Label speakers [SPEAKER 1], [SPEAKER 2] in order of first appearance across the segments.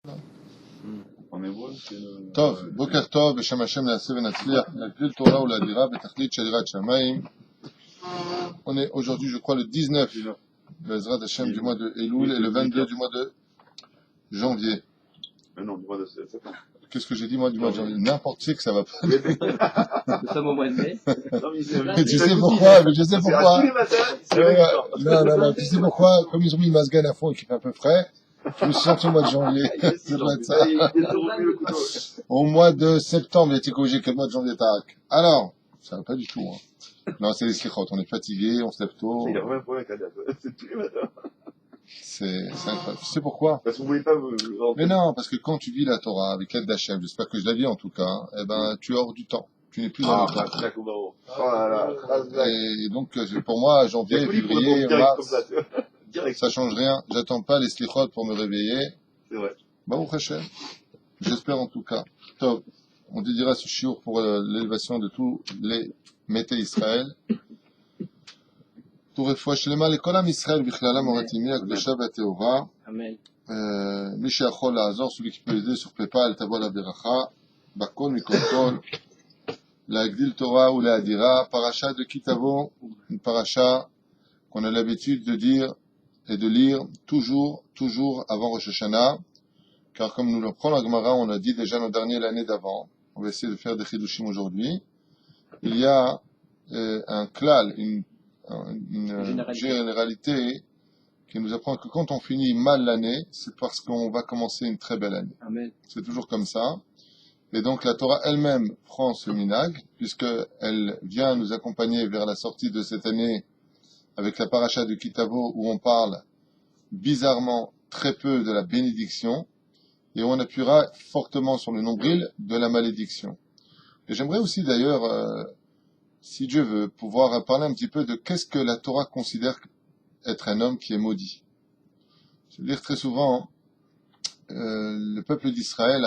[SPEAKER 1] En hébreu, c'est
[SPEAKER 2] טוב, בוקר טוב, בשם השם נעשה ונצליח, להגדיל תורה ולאדירה בתכלית של יראת שמיים. On est aujourd'hui, je crois, le 19 Bezrat Hashem du mois de Elul et le 22 du mois de janvier.
[SPEAKER 1] Non, du mois de septembre.
[SPEAKER 2] Qu'est-ce que j'ai dit, moi, du mois de janvier? N'importe qui que ça va pas.
[SPEAKER 3] Nous sommes au mois de mai.
[SPEAKER 2] Mais tu sais pourquoi? Mais je sais pourquoi.
[SPEAKER 1] Tous les matins,
[SPEAKER 2] Non, tu sais pourquoi? Comme ils ont mis le masgan à fond et qu'il fait un peu frais, je me suis senti au mois de janvier. C'est vrai de ça. Au mois de septembre, il a été corrigé que le mois de janvier tac. Alors, ça va pas du tout, hein. Non, c'est les slichot. On est fatigué, on se lève tôt.
[SPEAKER 1] Il a vraiment un problème avec la date. C'est tous les matins.
[SPEAKER 2] C'est incroyable. Tu sais pourquoi?
[SPEAKER 1] Parce que vous voulez pas vous
[SPEAKER 2] Mais non, parce que quand tu vis la Torah avec l'aide d'Hachem, j'espère que je la vis en tout cas, eh ben, tu es hors du temps. Tu n'es plus dans le temps.
[SPEAKER 1] d'accord. Oh là là.
[SPEAKER 2] Et donc, pour moi, janvier, février, mars, ça change rien. J'attends pas les slichot pour me réveiller.
[SPEAKER 1] C'est vrai.
[SPEAKER 2] Baruch Hashem. J'espère en tout cas. Top. On dédiera ce shiur pour l'élévation de tous les métés Israël. Pour רפואה שלמה לכל עם ישראל בכללם ומתאימי הקדושה והטהורה.
[SPEAKER 3] Amen.
[SPEAKER 2] מי שיכול לעזור, celui qui peut aider sur PayPal, תבוא לה ברכה, בכל מכל כל, להגדיל תורה ולהאדירה, פרשה de qui תבוא, une paracha qu'on a l'habitude de dire et de lire toujours avant Rosh Hashanah, car comme nous le prend la Gemara, on a dit déjà l'an dernier, l'année d'avant, on va essayer de faire des chidushim aujourd'hui, il y a un klal, une généralité qui nous apprend que quand on finit mal l'année, c'est parce qu'on va commencer une très belle année.
[SPEAKER 3] Amen.
[SPEAKER 2] C'est toujours comme ça. Et donc la Torah elle-même prend ce minag, puisqu'elle vient nous accompagner vers la sortie de cette année avec la paracha de Kitavo, où on parle bizarrement très peu de la bénédiction, et où on appuiera fortement sur le nombril de la malédiction. Et j'aimerais aussi d'ailleurs, si Dieu veut, pouvoir parler un petit peu de qu'est-ce que la Torah considère être un homme qui est maudit. Je veux dire très souvent, le peuple d'Israël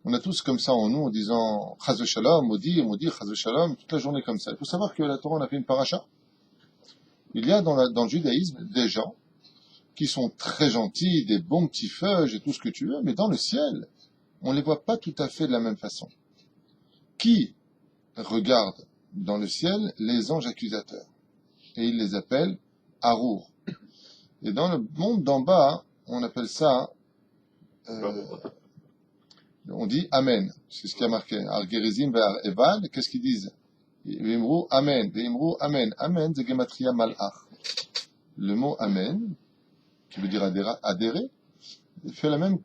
[SPEAKER 2] on a tous comme ça en nous, en disant Chaz v'shalom, maudit, Chaz v'shalom, toute la journée comme ça. Il faut savoir que la Torah, on a fait une paracha. Il y a dans le judaïsme des gens qui sont très gentils, des bons petits feuilles et tout ce que tu veux, mais dans le ciel, on ne les voit pas tout à fait de la même façon. Qui regarde dans le ciel les anges accusateurs? Et il les appelle Arour. Et dans le monde d'en bas, on appelle ça, on dit Amen. C'est ce qui a marqué. Argerizim ve'ar eval, qu'est-ce qu'ils disent? Ve'imru Amen. Ve'imru Amen. Amen, c'est Gematria Malach. Le mot Amen, qui veut dire adhérer, fait la même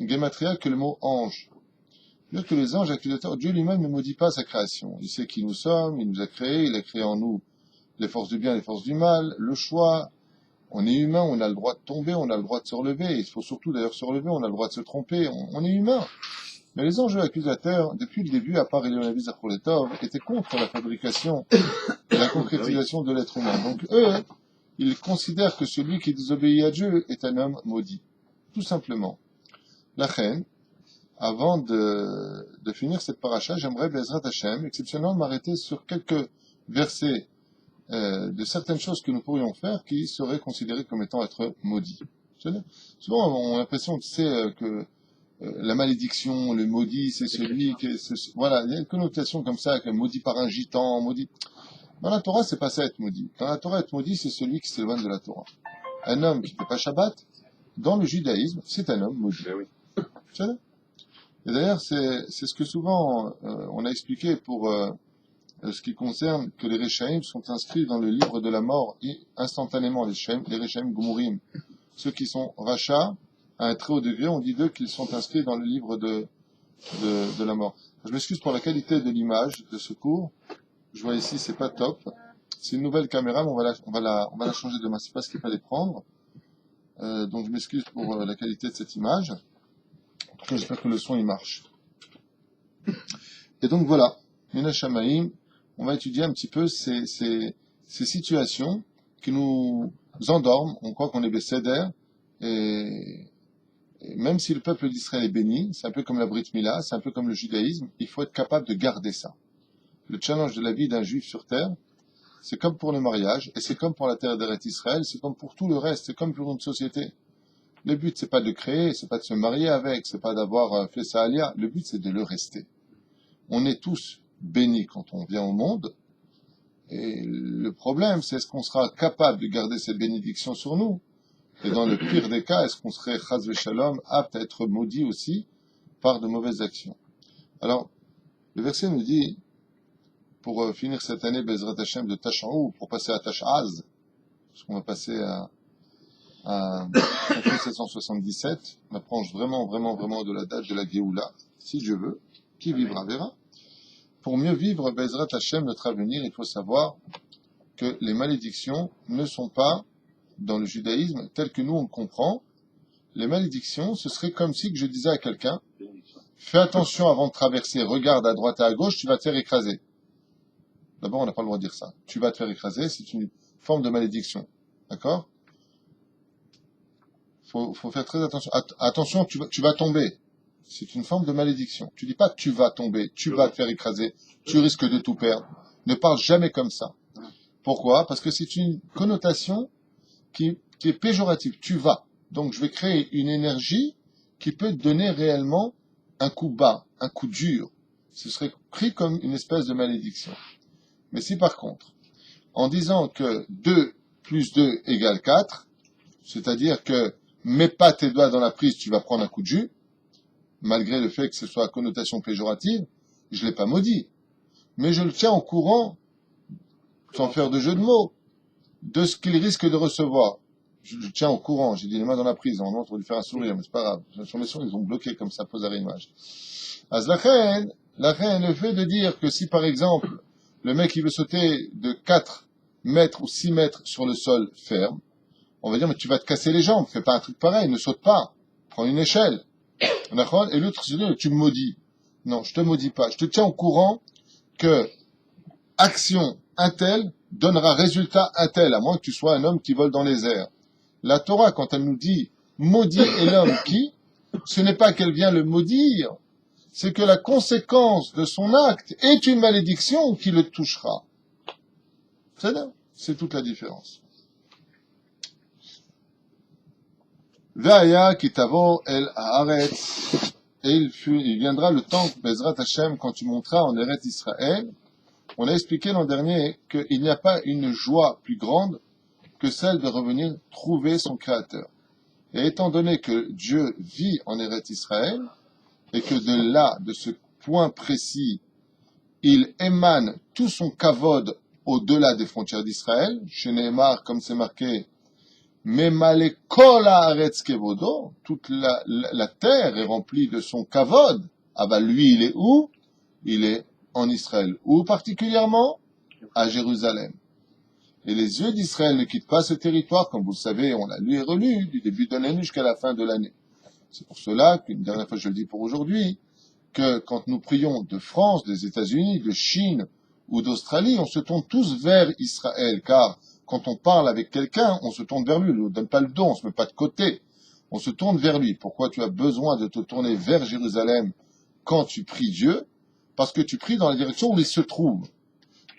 [SPEAKER 2] Gematria que le mot ange. C'est-à-dire que les anges accusateurs, Dieu lui-même ne maudit pas sa création. Il sait qui nous sommes, il nous a créés, il a créé en nous les forces du bien, les forces du mal, le choix. On est humain, on a le droit de tomber, on a le droit de se relever. Il faut surtout d'ailleurs se relever, on a le droit de se tromper. On est humain. Mais les anges accusateurs, depuis le début, à part Elion Aviz Aproletov, étaient contre la fabrication et la concrétisation de l'être humain. Donc eux, ils considèrent que celui qui désobéit à Dieu est un homme maudit. Tout simplement. La reine, avant de finir cette paracha, j'aimerais, Bezrat Hashem, exceptionnellement m'arrêter sur quelques versets de certaines choses que nous pourrions faire qui seraient considérées comme étant être maudits. Souvent, on a l'impression, tu sais, que la malédiction, le maudit, c'est celui qui est... Voilà, il y a une connotation comme ça, que maudit par un gitan, maudit... Dans la Torah, c'est pas ça être maudit. Dans la Torah, être maudit, c'est celui qui s'éloigne de la Torah. Un homme qui ne fait pas Shabbat, dans le judaïsme, c'est un homme maudit.
[SPEAKER 1] Ben oui.
[SPEAKER 2] Tu sais. Et d'ailleurs, c'est ce que souvent on a expliqué pour ce qui concerne que les Rechaim sont inscrits dans le livre de la mort instantanément, les Rechaim Gumurim. Ceux qui sont rachats, à un très haut degré, on dit d'eux qu'ils sont inscrits dans le livre de la mort. Je m'excuse pour la qualité de l'image de ce cours. Je vois ici, c'est pas top. C'est une nouvelle caméra, mais on va la changer demain. C'est pas ce qu'il fallait prendre. Donc je m'excuse pour la qualité de cette image. En tout cas, j'espère que le son il marche. Et donc voilà, Mina Shamaim, on va étudier un petit peu ces situations qui nous endorment. On croit qu'on est Besséder, et même si le peuple d'Israël est béni, c'est un peu comme la Brit Mila, c'est un peu comme le judaïsme, il faut être capable de garder ça. Le challenge de la vie d'un juif sur terre, c'est comme pour le mariage, et c'est comme pour la terre d'Eretz Israël, c'est comme pour tout le reste, c'est comme pour notre société. Le but, c'est pas de créer, c'est pas de se marier avec, c'est pas d'avoir fait sa alia. Le but, c'est de le rester. On est tous bénis quand on vient au monde. Et le problème, c'est est-ce qu'on sera capable de garder cette bénédiction sur nous? Et dans le pire des cas, est-ce qu'on serait, chas v'shalom, apte à être maudit aussi par de mauvaises actions? Alors, le verset nous dit, pour finir cette année, Bezrat Hashem, de Tash'ou, pour passer à Tash'az, parce qu'on va passer à 777, on approche vraiment de la date de la Géoula, si Dieu veut, qui vivra verra. Pour mieux vivre Bezrat Hashem, notre avenir, il faut savoir que les malédictions ne sont pas, dans le judaïsme, tel que nous on le comprend. Les malédictions, ce serait comme si que je disais à quelqu'un, fais attention avant de traverser, regarde à droite et à gauche, tu vas te faire écraser. D'abord, on n'a pas le droit de dire ça. Tu vas te faire écraser, c'est une forme de malédiction. D'accord? Faut faire très attention. Attention, tu vas tomber. C'est une forme de malédiction. Tu dis pas tu vas tomber, tu vas te faire écraser, tu risques de tout perdre. Ne parle jamais comme ça. Pourquoi? Parce que c'est une connotation qui est péjorative. Tu vas. Donc, je vais créer une énergie qui peut te donner réellement un coup bas, un coup dur. Ce serait pris comme une espèce de malédiction. Mais si par contre, en disant que 2 plus 2 égale 4, c'est-à-dire que mets pas tes doigts dans la prise, tu vas prendre un coup de jus, malgré le fait que ce soit à connotation péjorative, je l'ai pas maudit. Mais je le tiens au courant, sans faire de jeu de mots, de ce qu'il risque de recevoir. Je le tiens au courant, j'ai dit les mains dans la prise, normalement, on va lui faire un sourire, mais c'est pas grave. Sur mes sons, ils ont bloqué comme ça, pose à l'image. Az la reine, le fait de dire que si par exemple, le mec il veut sauter de 4 mètres ou 6 mètres sur le sol ferme, on va dire, mais tu vas te casser les jambes, fais pas un truc pareil, ne saute pas, prends une échelle. Et l'autre, c'est tu me maudis. Non, je te maudis pas, je te tiens au courant que action un tel donnera résultat un tel, à moins que tu sois un homme qui vole dans les airs. La Torah, quand elle nous dit maudit est l'homme qui, ce n'est pas qu'elle vient le maudire, c'est que la conséquence de son acte est une malédiction qui le touchera. C'est toute la différence. Ve'aya kitavo el haaretz, et il viendra le temps, Bezrat Hashem, quand tu monteras en Eretz Israël. On a expliqué l'an dernier qu'il n'y a pas une joie plus grande que celle de revenir trouver son Créateur. Et étant donné que Dieu vit en Eretz Israël, et que de là, de ce point précis, il émane tout son kavod au-delà des frontières d'Israël, chez Nehemar, comme c'est marqué, Memale kol haaretz kevodo, toute la terre est remplie de son kavod. Ah bah lui, il est où? Il est en Israël. Où particulièrement? À Jérusalem. Et les yeux d'Israël ne quittent pas ce territoire, comme vous le savez, on l'a lu et relu, du début de l'année jusqu'à la fin de l'année. C'est pour cela qu'une dernière fois je le dis pour aujourd'hui, que quand nous prions de France, des États-Unis, de Chine ou d'Australie, on se tourne tous vers Israël, car quand on parle avec quelqu'un, on se tourne vers lui, on ne donne pas le dos, on se met pas de côté, on se tourne vers lui. Pourquoi tu as besoin de te tourner vers Jérusalem quand tu pries Dieu? Parce que tu pries dans la direction où il se trouve.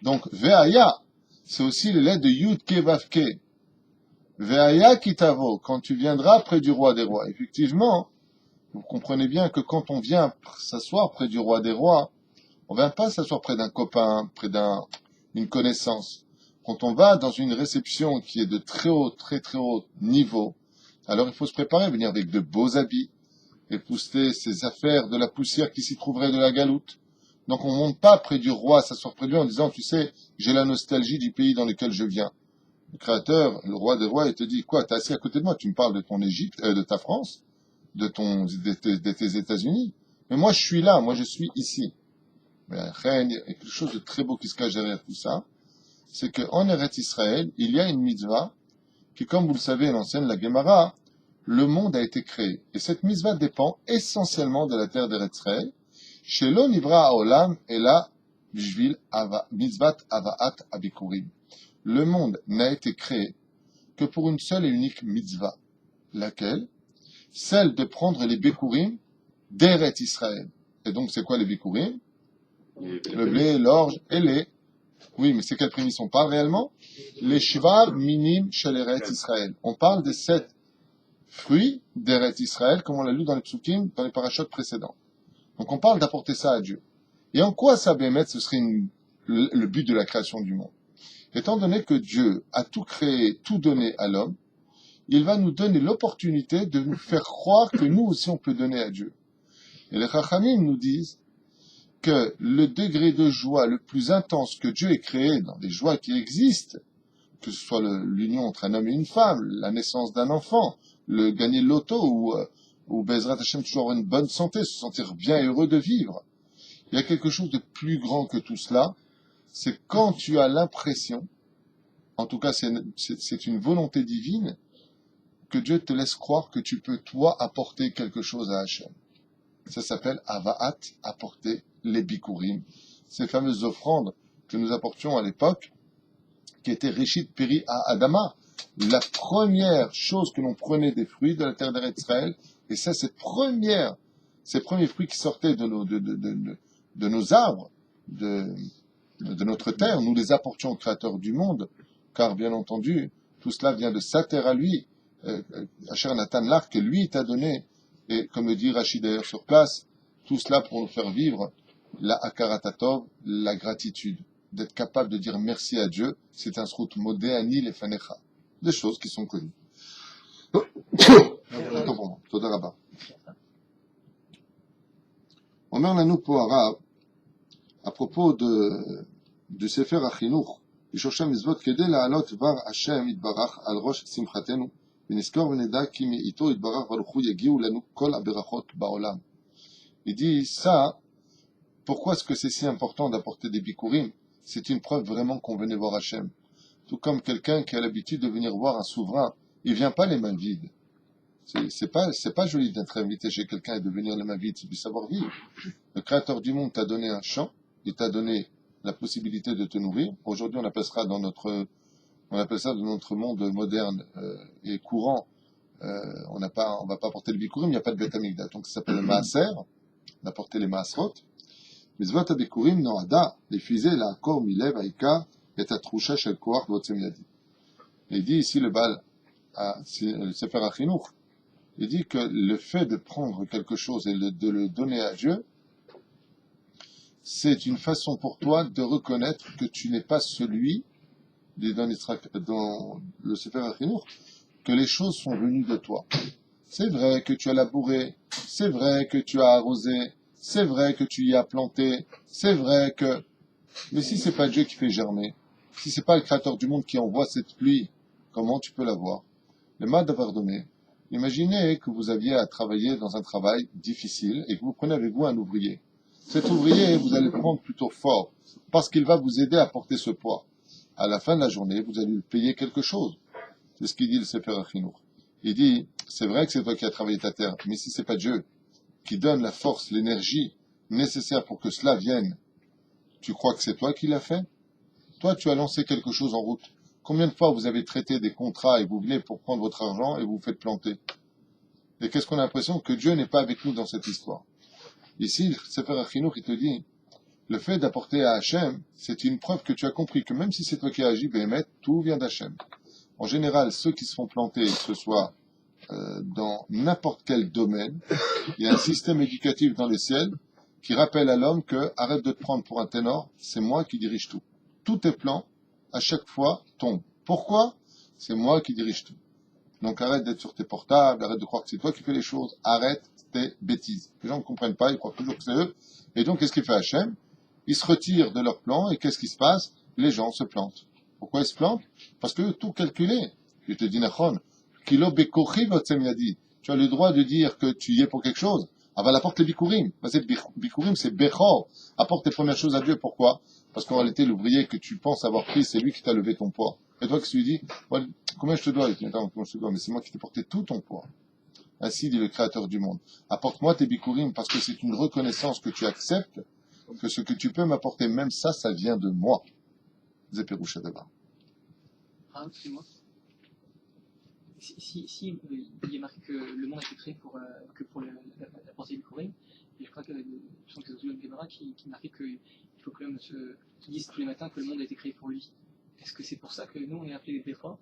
[SPEAKER 2] Donc, Ve'aya, c'est aussi les lettres de Yud Ke Vav Ke. Ve'aya Kitavo, quand tu viendras près du roi des rois. Effectivement, vous comprenez bien que quand on vient s'asseoir près du roi des rois, on ne vient pas s'asseoir près d'un copain, près d'une connaissance. Quand on va dans une réception qui est de très haut niveau, alors il faut se préparer, venir avec de beaux habits, épouster ses affaires de la poussière qui s'y trouverait de la galoute. Donc on ne monte pas près du roi, s'asseoir près de lui en disant, tu sais, j'ai la nostalgie du pays dans lequel je viens. Le Créateur, le roi des rois, il te dit, quoi, t'es assis à côté de moi, tu me parles de ton Égypte, de ta France, de tes États-Unis. Mais moi je suis là, moi je suis ici. Mais il y a quelque chose de très beau qui se cache derrière tout ça, c'est qu'en Eretz Israël, il y a une mitzvah qui, comme vous le savez, l'enseigne la Gemara, le monde a été créé. Et cette mitzvah dépend essentiellement de la terre d'Eretz Israël. Chez lo nivra haolam et la bishvil mitzvat avaat abikurim. Le monde n'a été créé que pour une seule et unique mitzvah. Laquelle? Celle de prendre les bikurim d'Eretz Israël. Et donc, c'est quoi les bikurim? Le blé, l'orge et les... Oui, mais c'est quelle prémisse on parle réellement? Les Shiva Minim Shel Eretz Israël. On parle des 7 fruits d'Eretz Israël, comme on l'a lu dans les psukim, dans les parachutes précédents. Donc on parle d'apporter ça à Dieu. Et en quoi ça, Bémet, ce serait le but de la création du monde? Étant donné que Dieu a tout créé, tout donné à l'homme, il va nous donner l'opportunité de nous faire croire que nous aussi on peut donner à Dieu. Et les Chachamim nous disent que le degré de joie le plus intense que Dieu ait créé dans les joies qui existent, que ce soit l'union entre un homme et une femme, la naissance d'un enfant, le gagner le loto ou Bezrat Hashem toujours avoir une bonne santé, se sentir bien et heureux de vivre. Il y a quelque chose de plus grand que tout cela, c'est quand tu as l'impression, en tout cas c'est une volonté divine, que Dieu te laisse croire que tu peux toi apporter quelque chose à Hashem. Ça s'appelle Avaat, apporter les bikurim, ces fameuses offrandes que nous apportions à l'époque, qui étaient Rishit Peri à Adama, la première chose que l'on prenait des fruits de la terre d'Israël, et ça, ces premiers fruits qui sortaient de nos arbres, de notre terre, nous les apportions au Créateur du monde, car bien entendu, tout cela vient de sa terre à lui, Asher Natan Lach, que lui t'a donné, et comme le dit Rachid d'ailleurs sur place, tout cela pour nous faire vivre la Akaratatov, la gratitude, d'être capable de dire merci à Dieu, c'est un srout modéani lefanecha, des choses qui sont connues. Toda Rabba. Omer Lanu po Arav, à propos du Sefer HaChinuch, Yishosha Mizvot Kedei La'alot Var Hashem Yitbarach al Rosh Simchatenu, ונזכור ונדע כי מאיתו יתברך ברוך הוא יגיעו לנו כל הברכות בעולם. Il dit ça, pourquoi est-ce que c'est si important d'apporter des bikurim? C'est une preuve vraiment qu'on venait voir Hachem. Tout comme quelqu'un qui a l'habitude de venir voir un souverain, il vient pas les mains vides. C'est pas joli d'être invité chez quelqu'un et de venir les mains vides, c'est du savoir-vivre. Le Créateur du monde t'a donné un champ, il t'a donné la possibilité de te nourrir. Aujourd'hui, on appelle ça dans notre monde moderne et courant, on va pas apporter le bikurim, il n'y a pas de Beth Amikdash. Donc ça s'appelle le maaser, d'apporter les maaserot. מצוות הביקורים נועדה לפי זה לעקור מלב העיקר את התחושה של כוח ועוצם ידי. Il dit ici le Sefer HaChinuch, il dit que le fait de prendre quelque chose et de le donner à Dieu, c'est une façon pour toi de reconnaître que tu n'es pas celui, dans le Sefer HaChinuch, que les choses sont venues de toi. C'est vrai que tu as labouré, c'est vrai que tu as arrosé, c'est vrai que tu y as planté, c'est vrai que... Mais si c'est pas Dieu qui fait germer, si c'est pas le Créateur du monde qui envoie cette pluie, comment tu peux l'avoir? Le mal d'avoir donné. Imaginez que vous aviez à travailler dans un travail difficile et que vous prenez avec vous un ouvrier. Cet ouvrier, vous allez le prendre plutôt fort, parce qu'il va vous aider à porter ce poids. À la fin de la journée, vous allez lui payer quelque chose. C'est ce qu'il dit le Sefer HaChinuch. Il dit, c'est vrai que c'est toi qui as travaillé ta terre, mais si c'est pas Dieu qui donne la force, l'énergie nécessaire pour que cela vienne, tu crois que c'est toi qui l'as fait? Toi, tu as lancé quelque chose en route. Combien de fois vous avez traité des contrats et vous venez pour prendre votre argent et vous vous faites planter? Et qu'est-ce qu'on a l'impression? Que Dieu n'est pas avec nous dans cette histoire. Ici, le Sefer HaChinuch, il te dit, le fait d'apporter à Hachem, c'est une preuve que tu as compris que même si c'est toi qui as agi, Béhémet, tout vient d'Hachem. En général, ceux qui se font planter, que ce soit dans n'importe quel domaine, il y a un système éducatif dans le ciel qui rappelle à l'homme que arrête de te prendre pour un ténor, c'est moi qui dirige tout. Tous tes plans, à chaque fois, tombent. Pourquoi? C'est moi qui dirige tout. Donc arrête d'être sur tes portables, arrête de croire que c'est toi qui fais les choses, arrête tes bêtises. Les gens ne comprennent pas, ils croient toujours que c'est eux. Et donc qu'est-ce qu'il fait Hachem? Ils se retirent de leur plan et qu'est-ce qui se passe? Les gens se plantent. Pourquoi ils se plantent? Parce que tout calculé. Je te dis, Nachon, Kilo bekochi votzem yadi. Tu as le droit de dire que tu y es pour quelque chose. Aval apporte les bikurim. Bikurim, c'est bechor. Apporte tes premières choses à Dieu. Pourquoi? Parce qu'en réalité, l'ouvrier que tu penses avoir pris, c'est lui qui t'a levé ton poids. Et toi, qui tu lui dis, ouais, combien je te dois? Il dit, attends, combien je te dois? Mais c'est moi qui t'ai porté tout ton poids. Ainsi dit le Créateur du monde. Apporte-moi tes bikurim parce que c'est une reconnaissance que tu acceptes, que ce que tu peux m'apporter, même ça, ça vient de moi. Zeperoucha d'abord.
[SPEAKER 3] Ah, excuse-moi. Si il est marqué que le monde a été créé pour la pensée du Coréen, et je crois que je pense que c'est Zoulon Gemara qui marquait qu'il faut que l'homme se dise tous les matins que le monde a été créé pour lui. Est-ce que c'est pour ça que nous on est appelés des Béchor?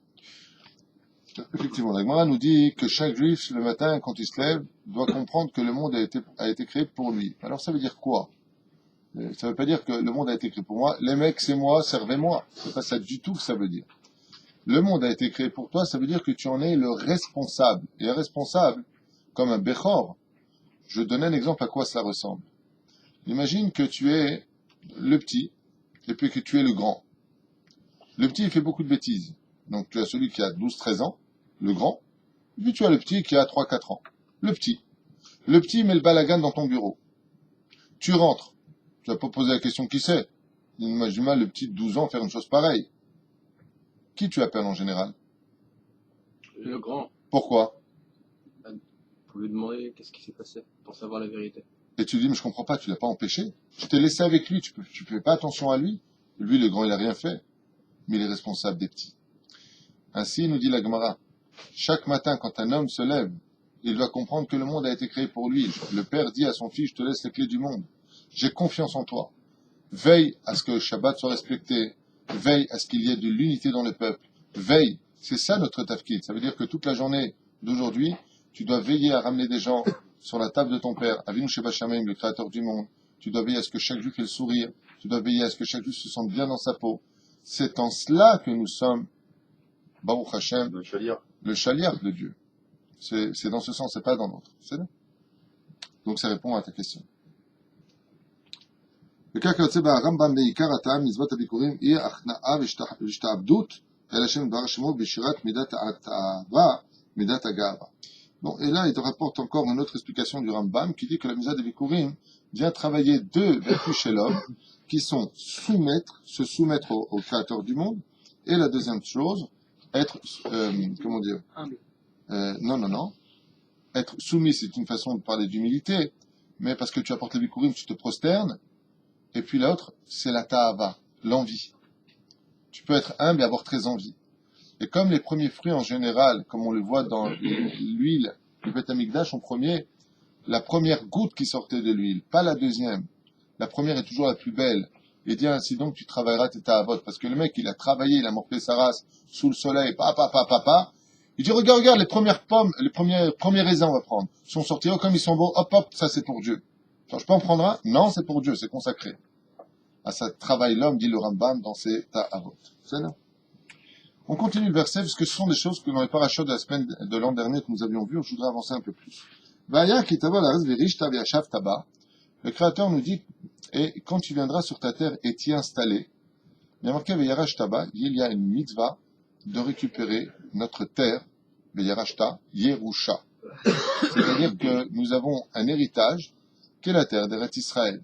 [SPEAKER 2] Effectivement, la Gemara nous dit que chaque juif, le matin, quand il se lève, doit comprendre que le monde a été créé pour lui. Alors ça veut dire quoi? Ça veut pas dire que le monde a été créé pour moi. Les mecs, c'est moi, servez-moi. C'est pas ça du tout que ça veut dire. Le monde a été créé pour toi, ça veut dire que tu en es le responsable. Et un responsable, comme un Bechor, je donne un exemple à quoi ça ressemble. Imagine que tu es le petit, et puis que tu es le grand. Le petit, il fait beaucoup de bêtises. Donc tu as celui qui a 12-13 ans, le grand, et puis tu as le petit qui a 3-4 ans. Le petit. Le petit met le balagan dans ton bureau. Tu rentres. Tu vas pas poser la question qui c'est. Imagine mal le petit de 12 ans faire une chose pareille. Qui tu appelles en général?
[SPEAKER 4] Le grand.
[SPEAKER 2] Pourquoi?
[SPEAKER 4] Pour lui demander qu'est-ce qui s'est passé, pour savoir la vérité.
[SPEAKER 2] Et tu dis, mais je comprends pas, tu l'as pas empêché. Tu t'es laissé avec lui, tu fais pas attention à lui. Lui, le grand, il a rien fait. Mais il est responsable des petits. Ainsi, nous dit la Gemara, chaque matin, quand un homme se lève, il doit comprendre que le monde a été créé pour lui. Le père dit à son fils, je te laisse les clés du monde. J'ai confiance en toi. Veille à ce que le Shabbat soit respecté. Veille à ce qu'il y ait de l'unité dans le peuple. Veille. C'est ça notre tafkid. Ça veut dire que toute la journée d'aujourd'hui, tu dois veiller à ramener des gens sur la table de ton père, Avinu Sheba Shamayim, le créateur du monde. Tu dois veiller à ce que chaque juif ait le sourire. Tu dois veiller à ce que chaque juif se sente bien dans sa peau. C'est en cela que nous sommes, Baruch Hashem, le chaliach de Dieu. C'est dans ce sens, c'est pas dans l'autre. C'est là. Donc ça répond à ta question. וכך יוצא ברמב"ם בעיקר הטעם מצוות הביקורים היא הכנעה והשתעבדות אל השם דבר שמו בשירת מידת התאווה, מידת הגאווה. Bon, et là, il te rapporte encore une autre explication du Rambam qui dit que la mitzvah des Bikurim vient travailler deux vertus chez l'homme qui sont se soumettre au créateur du monde, et la deuxième chose, être, comment dire, non, être soumis, c'est une façon de parler d'humilité, mais parce que tu apportes les Bikurim, tu te prosternes, et puis l'autre, c'est la ta'ava, l'envie. Tu peux être humble et avoir très envie. Et comme les premiers fruits en général, comme on le voit dans l'huile du Beth Amikdash en premier, la première goutte qui sortait de l'huile, pas la deuxième. La première est toujours la plus belle. Et dit ainsi donc tu travailleras tes ta'avot. Parce que le mec, il a travaillé, il a morflé sa race sous le soleil, il dit regarde les premières pommes, les premiers raisins on va prendre. Ils sont sortis, comme ils sont beaux, hop, ça c'est pour Dieu. Alors, je peux en prendre un? Non, c'est pour Dieu, c'est consacré. À ça travaille l'homme, dit le Rambam, dans ses ta'avot. C'est là. On continue le verset, parce que ce sont des choses que dans les parachutes de la semaine de l'an dernier que nous avions vues, je voudrais avancer un peu plus. Le Créateur nous dit, et quand tu viendras sur ta terre et t'y installer, il y a marqué Veyarash Taba, il y a une mitzvah de récupérer notre terre, Veyarashta, Yerusha. C'est-à-dire que nous avons un héritage, qui est la terre d'Eretz Israël.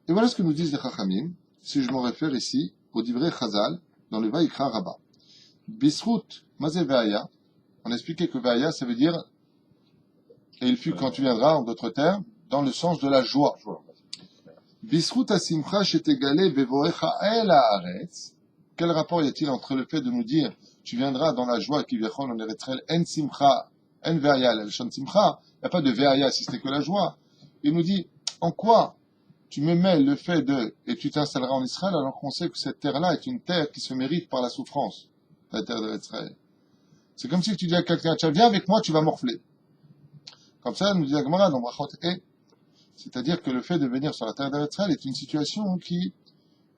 [SPEAKER 2] Et voilà ce que nous disent les Chachamim, si je me réfère ici au Divrei Chazal, dans le Vaïkra Rabbah. Bisrout, Mazé Veaya, on a expliqué que Veaya, ça veut dire, et il fut quand tu viendras, en d'autres termes, dans le sens de la joie. Bisrout asimcha shetegale bevoecha el haaretz. Quel rapport y a-t-il entre le fait de nous dire, tu viendras dans la joie qui viachon en Eretz Israël, en simcha, en veaya, la shon simcha, il n'y a pas de veaya si c'était que la joie. Il nous dit, en quoi tu me mets le fait de, et tu t'installeras en Israël, alors qu'on sait que cette terre-là est une terre qui se mérite par la souffrance, la terre d'Israël. C'est comme si tu dis à quelqu'un, tiens, viens avec moi, tu vas morfler. Comme ça, nous dit la Gemara dans Brachot et. C'est-à-dire que le fait de venir sur la terre d'Israël est une situation qui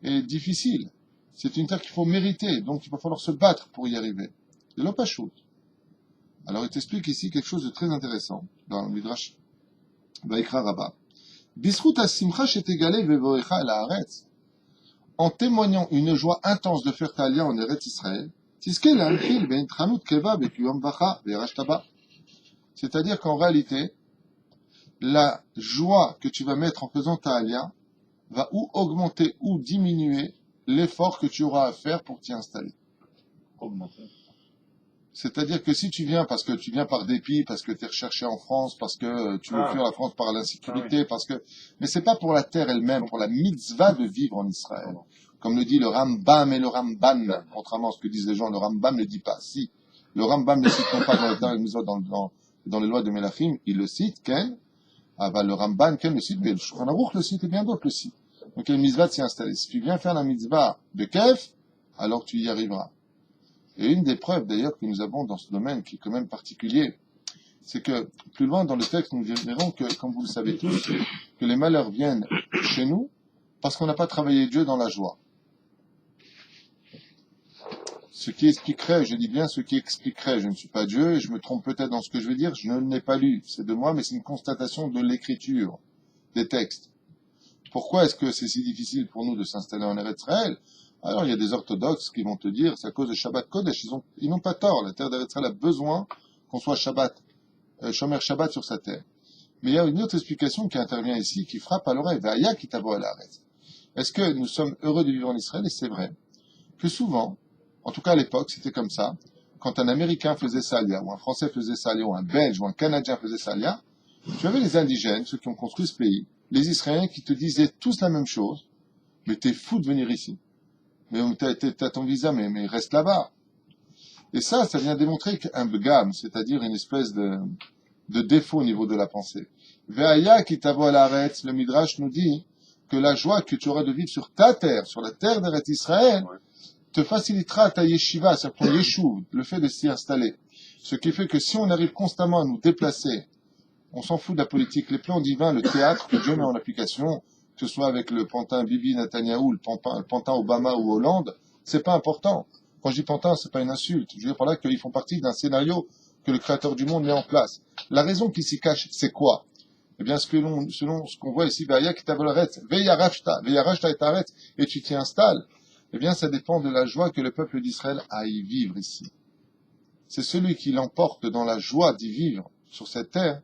[SPEAKER 2] est difficile. C'est une terre qu'il faut mériter, donc il va falloir se battre pour y arriver. De l'opachut. Alors il t'explique ici quelque chose de très intéressant, dans le Midrash Vaikra Rabbah. Bisrout asimcha shetegale vevoecha el haaretz. En témoignant une joie intense de faire ta alliance en Eretz Israël, c'est-à-dire qu'en réalité, la joie que tu vas mettre en faisant ta alliance va ou augmenter ou diminuer l'effort que tu auras à faire pour t'y installer.
[SPEAKER 1] Augmenter.
[SPEAKER 2] C'est-à-dire que si tu viens parce que tu viens par dépit, parce que tu es recherché en France, parce que tu veux fuir la France par l'insécurité, parce que, mais c'est pas pour la terre elle-même, pour la mitzvah de vivre en Israël. Comme le dit le Rambam et le Ramban, contrairement à ce que disent les gens, le Rambam ne dit pas. Si, le Rambam ne cite non pas dans les lois de Melachim, il le cite, Ken, le Ramban, Ken le cite, mais le Shulchan Aruch le cite et bien d'autres le citent. Donc il y a une mitzvah de s'y installer. Si tu viens faire la mitzvah de Kef, alors tu y arriveras. Et une des preuves d'ailleurs que nous avons dans ce domaine qui est quand même particulier, c'est que plus loin dans le texte, nous verrons que, comme vous le savez tous, que les malheurs viennent chez nous parce qu'on n'a pas travaillé Dieu dans la joie. Ce qui expliquerait, je dis bien ce qui expliquerait, je ne suis pas Dieu et je me trompe peut-être dans ce que je vais dire, je ne l'ai pas lu, c'est de moi, mais c'est une constatation de l'écriture, des textes. Pourquoi est-ce que c'est si difficile pour nous de s'installer en Eretz Israël? Alors il y a des orthodoxes qui vont te dire, c'est à cause de Shabbat Kodesh, ils n'ont pas tort, la terre d'Eretz Israël a besoin qu'on soit Shomer Shabbat sur sa terre. Mais il y a une autre explication qui intervient ici, qui frappe à l'oreille, Ve'aya ki tavo el haaretz. Est-ce que nous sommes heureux de vivre en Israël? Et c'est vrai que souvent, en tout cas à l'époque, c'était comme ça, quand un Américain faisait Salia, ou un Français faisait Salia, ou un Belge, ou un Canadien faisait Salia, tu avais les indigènes, ceux qui ont construit ce pays, les Israéliens qui te disaient tous la même chose, mais t'es fou de venir ici. Mais t'as ton visa, mais reste là-bas. Et ça vient démontrer qu'un begam, c'est-à-dire une espèce de défaut au niveau de la pensée. Ve'aya ki tavo el haaretz, le Midrash nous dit que la joie que tu auras de vivre sur ta terre, sur la terre d'Eretz Israël, te facilitera ta yeshiva, c'est-à-dire ton yeshuv, le fait de s'y installer. Ce qui fait que si on arrive constamment à nous déplacer, on s'en fout de la politique, les plans divins, le théâtre que Dieu met en application, que ce soit avec le pantin Bibi Netanyahou, le pantin Obama ou Hollande, c'est pas important. Quand je dis pantin, c'est pas une insulte. Je veux dire par là qu'ils font partie d'un scénario que le Créateur du monde met en place. La raison qui s'y cache, c'est quoi? Eh bien, selon ce qu'on voit ici, Ve'aya ki tavo el haaretz, ve'yarashta et haaretz, et tu t'y installes, eh bien, ça dépend de la joie que le peuple d'Israël a à y vivre ici. C'est celui qui l'emporte dans la joie d'y vivre sur cette terre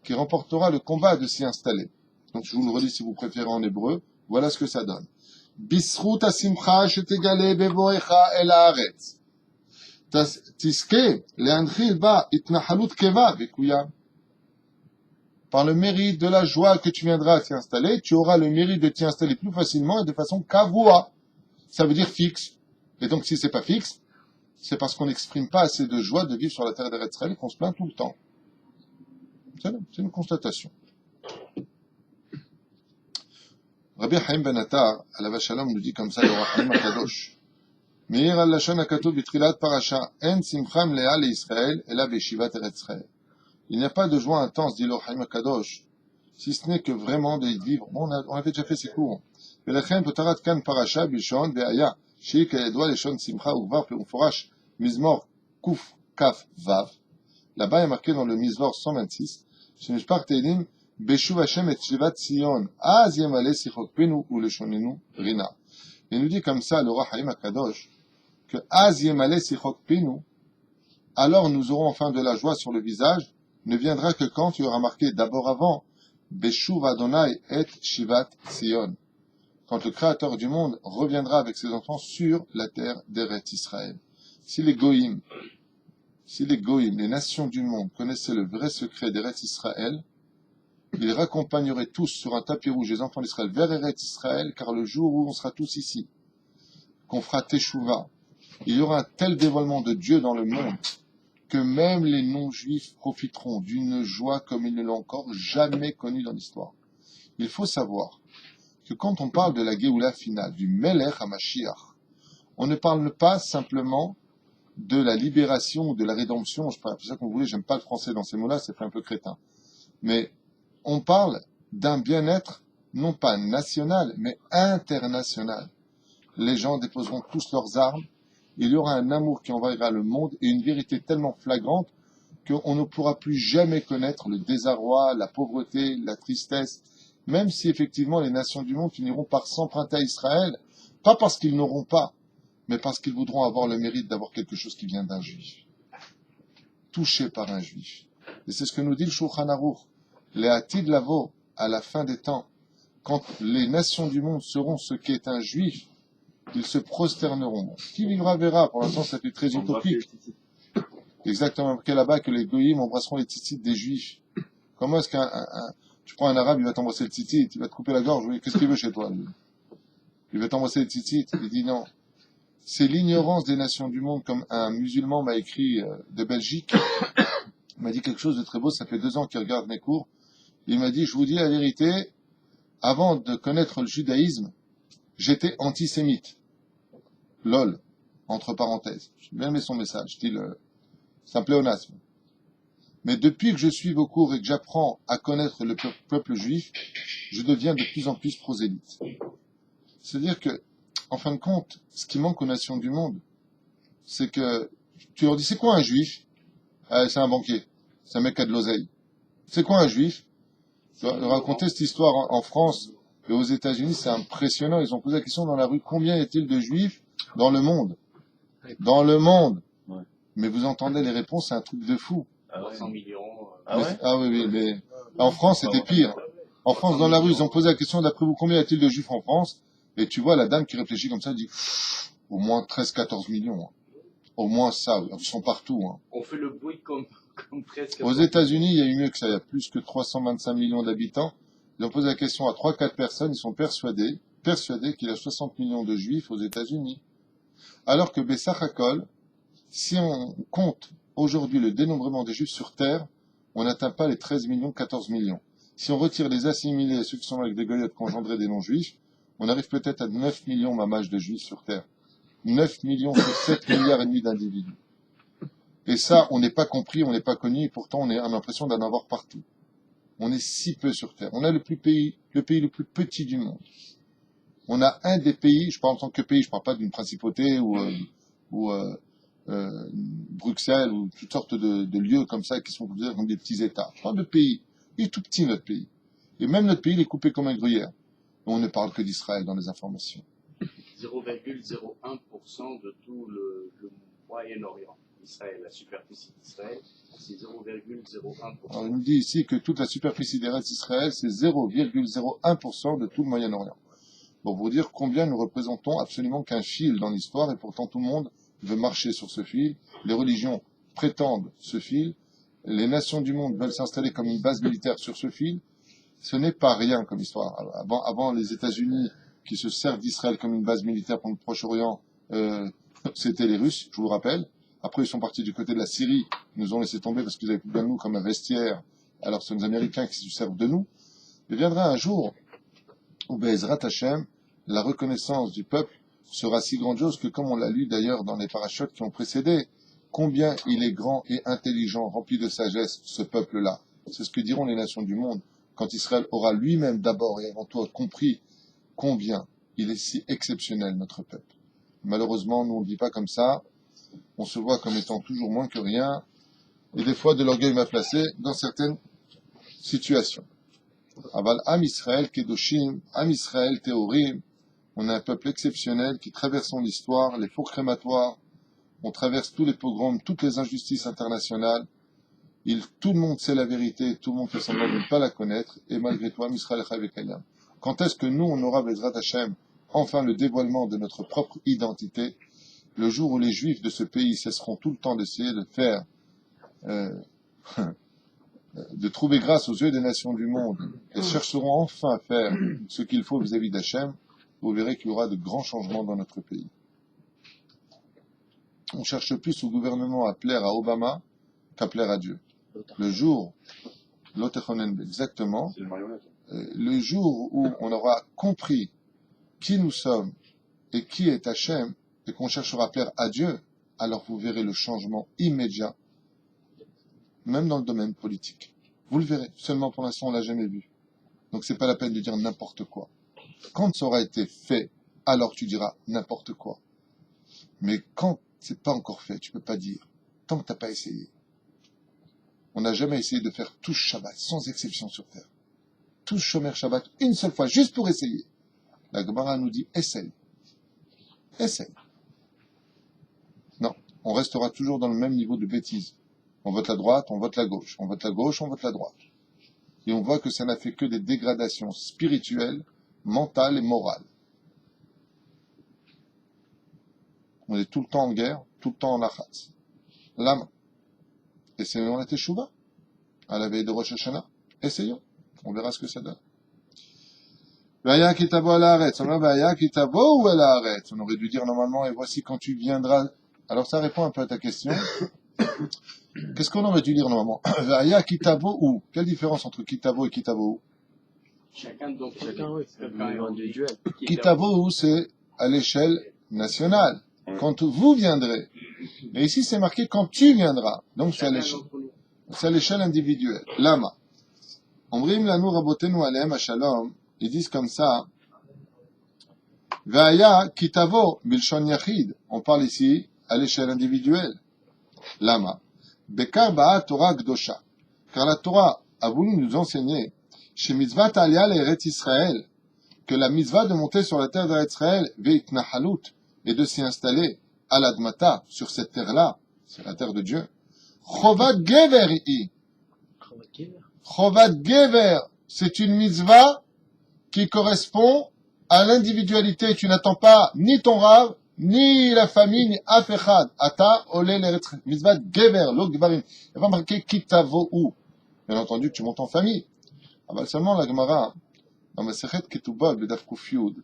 [SPEAKER 2] qui remportera le combat de s'y installer. Donc, je vous le redis si vous préférez en hébreu, voilà ce que ça donne. Bisrut hasimcha shetegale bevoecha el haaretz. Tiske le'anchil ba itnahalut keva vekuyam. Par le mérite de la joie que tu viendras t'y installer, tu auras le mérite de t'y installer plus facilement et de façon kavua. Ça veut dire fixe. Et donc, si c'est pas fixe, c'est parce qu'on n'exprime pas assez de joie de vivre sur la terre d'Eretz Israël et qu'on se plaint tout le temps. C'est une constatation. Rabbi Chaim Ben Attar, à Shalom, nous dit comme ça, le Roi Chaim Akadosh. Meir al-Lashon HaKatuv b'Tchilat Parasha, en simcha mle'a le'Israël, ela b'Yeshivat Eretz Israël. Il n'y a pas de joie intense, dit le Chaim Akadosh, si ce n'est que vraiment de vivre. Bon, on avait déjà fait ces cours. ולכן פותרת כאן פרשה בלשון והיה, שהיא כידוע לשון שמחה וכבר ומפורש מזמור קכ"ו. Là-bas est marqué dans le Mizmor 126, שנשפך תהילים בשוב השם את שיבת ציון, אז ימלא שיחות פינו ולשוננו רינה. Il nous dit comme ça, le roi Chaim Akadosh, que az yemale sichot pinu, alors nous aurons enfin de la joie sur le visage, ne viendra que quand tu auras marqué d'abord avant, Beshuv Adonai et Shivat Sion, quand le Créateur du monde reviendra avec ses enfants sur la terre d'Eretz Israël. Si les goïms, les nations du monde connaissaient le vrai secret d'Eretz Israël, ils raccompagneraient tous sur un tapis rouge les enfants d'Israël vers Eretz Israël, car le jour où on sera tous ici, qu'on fera Teshuvah, il y aura un tel dévoilement de Dieu dans le monde que même les non-juifs profiteront d'une joie comme ils ne l'ont encore jamais connue dans l'histoire. Il faut savoir que quand on parle de la Géoula finale, du Melech HaMashiach, on ne parle pas simplement de la libération ou de la rédemption, je peux appeler ça comme vous voulez, j'aime pas le français dans ces mots-là, ça fait un peu crétin, mais on parle d'un bien-être non pas national, mais international. Les gens déposeront tous leurs armes, il y aura un amour qui envahira le monde et une vérité tellement flagrante qu'on ne pourra plus jamais connaître le désarroi, la pauvreté, la tristesse, même si effectivement les nations du monde finiront par s'emprunter à Israël, pas parce qu'ils n'auront pas, mais parce qu'ils voudront avoir le mérite d'avoir quelque chose qui vient d'un juif, touché par un juif. Et c'est ce que nous dit le Shulchan Aruch, les Atid Lavo, à la fin des temps, quand les nations du monde seront ce qu'est un juif, ils se prosterneront. Qui vivra verra, pour l'instant ça fait très utopique. Exactement, marqué là-bas que les goïms embrasseront les tzitzit des juifs. Comment est-ce tu prends un arabe, il va t'embrasser le tzitzit, il va te couper la gorge, oui, qu'est-ce qu'il veut chez toi, lui? Il va t'embrasser les tzitzit, il dit non. C'est l'ignorance des nations du monde, comme un musulman m'a écrit de Belgique, il m'a dit quelque chose de très beau, ça fait 2 ans qu'il regarde mes cours, il m'a dit, je vous dis la vérité, avant de connaître le judaïsme, j'étais antisémite. Lol. entre parenthèses. J'ai bien aimé son message, style, c'est un pléonasme. Mais depuis que je suis vos cours et que j'apprends à connaître le peuple juif, je deviens de plus en plus prosélyte. C'est-à-dire que, en fin de compte, ce qui manque aux nations du monde, c'est que tu leur dis, c'est quoi un juif? Ah, c'est un banquier. C'est un mec qui a de l'oseille. C'est quoi un juif? Raconter cette histoire en France et aux États-Unis, c'est impressionnant. Ils ont posé la question dans la rue, combien y a-t-il de juifs dans le monde? Dans le monde.
[SPEAKER 1] Ouais.
[SPEAKER 2] Mais vous entendez les réponses, c'est un truc de fou.
[SPEAKER 1] Ah ouais.
[SPEAKER 5] 100 millions.
[SPEAKER 1] Ah ouais?
[SPEAKER 2] Ah oui, oui, mais en France, c'était pire. En France, dans la rue, ils ont posé la question, d'après vous, combien y a-t-il de juifs en France? Et tu vois la dame qui réfléchit comme ça, elle dit, au moins 13-14 millions. Hein. Au moins ça, ils sont partout. Hein.
[SPEAKER 5] On fait le bruit comme presque.
[SPEAKER 2] Aux États-Unis, il y a eu mieux que ça. Il y a plus que 325 millions d'habitants. Ils ont posé la question à 3-4 personnes. Ils sont persuadés qu'il y a 60 millions de juifs aux États-Unis. Alors que Bessach Hakol, si on compte aujourd'hui le dénombrement des juifs sur Terre, on n'atteint pas les 13 millions, 14 millions. Si on retire les assimilés et ceux qui sont avec des goyotes qui ont engendré des non-juifs, on arrive peut-être à 9 millions mamages de juifs sur Terre. 9 millions sur 7 milliards et demi d'individus. Et ça, on n'est pas compris, on n'est pas connu, et pourtant on a l'impression d'en avoir partout. On est si peu sur Terre. On a le pays le plus petit du monde. On a un des pays, je parle en tant que pays, je parle pas d'une principauté ou Bruxelles ou toutes sortes de lieux comme ça qui sont considérés comme des petits États. Je parle de pays. Il est tout petit notre pays. Et même notre pays, il est coupé comme un gruyère. On ne parle que d'Israël dans les informations.
[SPEAKER 5] 0,01% de tout le Moyen-Orient. Israël, la superficie d'Israël, c'est 0,01%.
[SPEAKER 2] Alors, il nous dit ici que toute la superficie des restes d'Israël, c'est 0,01% de tout le Moyen-Orient. Pour vous dire combien nous représentons absolument qu'un fil dans l'histoire, et pourtant tout le monde veut marcher sur ce fil. Les religions prétendent ce fil. Les nations du monde veulent s'installer comme une base militaire sur ce fil. Ce n'est pas rien comme histoire. Avant les États-Unis qui se servent d'Israël comme une base militaire pour le Proche-Orient, c'était les Russes, je vous le rappelle. Après, ils sont partis du côté de la Syrie, ils nous ont laissé tomber parce qu'ils avaient plus besoin de nous comme un vestiaire, alors ce sont les Américains qui se servent de nous. Il viendra un jour où Be'ezrat Hashem, la reconnaissance du peuple sera si grandiose que, comme on l'a lu d'ailleurs dans les parachutes qui ont précédé, combien il est grand et intelligent, rempli de sagesse, ce peuple-là. C'est ce que diront les nations du monde quand Israël aura lui-même d'abord et avant tout compris combien il est si exceptionnel, notre peuple. Malheureusement, nous on ne dit pas comme ça. On se voit comme étant toujours moins que rien, et des fois de l'orgueil m'a placé dans certaines situations. Aval Am Israël Kedoshim, Am Israël Théorim, on a un peuple exceptionnel qui traversons l'histoire, les fours crématoires, on traverse tous les pogroms, toutes les injustices internationales, tout le monde sait la vérité, tout le monde fait semblant de ne pas la connaître, et malgré tout, Am Israël Chavekayam. Quand est-ce que nous, on aura Bezrat Hashem, enfin le dévoilement de notre propre identité, le jour où les Juifs de ce pays cesseront tout le temps d'essayer de faire, de trouver grâce aux yeux des nations du monde, et chercheront enfin à faire ce qu'il faut vis-à-vis d'Hachem, vous verrez qu'il y aura de grands changements dans notre pays. On cherche plus au gouvernement à plaire à Obama qu'à plaire à Dieu. Le jour, exactement,
[SPEAKER 1] C'est une marionnette.
[SPEAKER 2] le jour où on aura compris qui nous sommes et qui est Hachem, et qu'on cherchera à plaire à Dieu, alors vous verrez le changement immédiat, même dans le domaine politique. Vous le verrez. Seulement pour l'instant, on l'a jamais vu. Donc c'est pas la peine de dire n'importe quoi. Quand ça aura été fait, alors tu diras n'importe quoi. Mais quand c'est pas encore fait, tu peux pas dire. Tant que t'as pas essayé. On n'a jamais essayé de faire tous Shabbat, sans exception sur terre. Tous Shomer Shabbat, une seule fois, juste pour essayer. La Gemara nous dit, essaye. Essaye. Non, on restera toujours dans le même niveau de bêtise. On vote la droite, on vote la gauche. On vote la gauche, on vote la droite. Et on voit que ça n'a fait que des dégradations spirituelles, mentales et morales. On est tout le temps en guerre, tout le temps en achatz. Lama. Essayons la teshuva. À la veille de Rosh Hashanah. Essayons. On verra ce que ça donne. Vaya kitabo à la arrête. On a vaya kitabo ou à la arrête. On aurait dû dire normalement, et voici quand tu viendras. Alors ça répond un peu à ta question. Qu'est-ce qu'on aurait dû dire normalement? Vaya kitabo ou? Quelle différence entre kitabo et kitabo ou?
[SPEAKER 5] Chacun
[SPEAKER 4] Chacun, oui. C'est individuel.
[SPEAKER 2] Kitabo ou c'est à l'échelle nationale. quand vous viendrez. Et ici, c'est marqué quand tu viendras. Donc, c'est à l'échelle individuelle. Lama. Omrim lanu rabotenu alehem hashalom. Ils disent comme ça. Ve'aya kitavo bilshon yachid. On parle ici à l'échelle individuelle. Lama. Bekar ba'a Torah gdosha. Car la Torah a voulu nous enseigner chez mitzvah aliyah l'Eretz Israël que la mitzvah de monter sur la terre d'Eretz Israël ve'itnahalut et de s'y installer à l'admata sur cette terre-là, c'est la terre de Dieu. Chovat gever i. Chovat gever, c'est une mitzvah qui correspond à l'individualité. Tu n'attends pas ni ton rav, ni la famille, ni af echad. Ata ole l'Eretz mitzvah gever, lo gvarim. Il n'y a pas marqué qui t'avo où. Bien entendu que tu montes en famille. Ah ben seulement la Gemara, dans Masechet Ketubot, Bedaf Kuf Yud,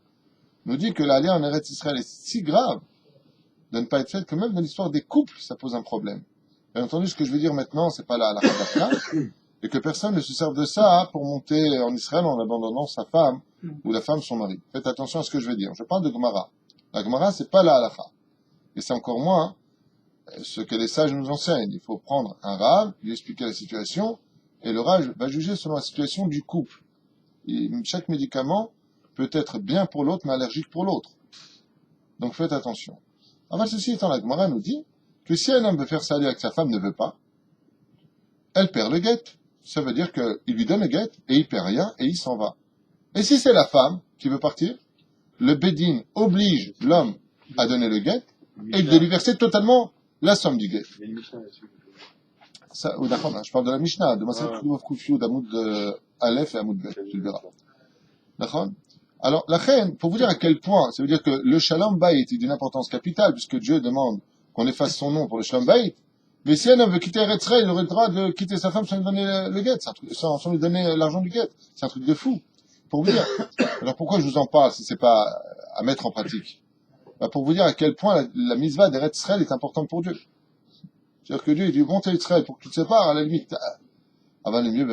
[SPEAKER 2] nous dit que l'alliance en Eretz Israël est si grave de ne pas être faite que même dans l'histoire des couples, ça pose un problème. Bien entendu, ce que je veux dire maintenant, c'est pas la halakha, et que personne ne se serve de ça pour monter en Israël en abandonnant sa femme ou la femme son mari. Faites attention à ce que je vais dire. Je parle de Gemara. La Gemara, c'est pas la halakha. Et c'est encore moins ce que les sages nous enseignent. Il faut prendre un rav, lui expliquer la situation, et le rav va juger selon la situation du couple. Et chaque médicament peut être bien pour l'autre, mais allergique pour l'autre. Donc faites attention. Enfin, ceci étant, la Gemara nous dit que si un homme veut faire salut avec sa femme ne veut pas, elle perd le guet. Ça veut dire qu'il lui donne le guet et il perd rien et il s'en va. Et si c'est la femme qui veut partir, le Bédine oblige l'homme à donner le guet et de lui verser totalement la somme du guet.
[SPEAKER 5] Il y a une Mishnah là-dessus.
[SPEAKER 2] Ça, ou d'accord, je parle de la Mishnah, de Masechet Kuf Yud, Amoud Aleph et Amoud Bet, tu le verras. D'accord? Alors, la reine, pour vous dire à quel point, ça veut dire que le Shalom Bayit est d'une importance capitale, puisque Dieu demande qu'on efface son nom pour le Shalom Bayit. Mais si un homme veut quitter Eretz Israël, il aurait le droit de quitter sa femme sans lui donner le guet, sans lui donner l'argent du guet. C'est un truc de fou. Pour vous dire. Alors pourquoi je vous en parle si c'est pas à mettre en pratique? Bah, pour vous dire à quel point la mitzvah d'Eretz Israël est importante pour Dieu. C'est-à-dire que Dieu, il dit, monte à Israël pour que tu te sépares, à la limite. Avant le mieux,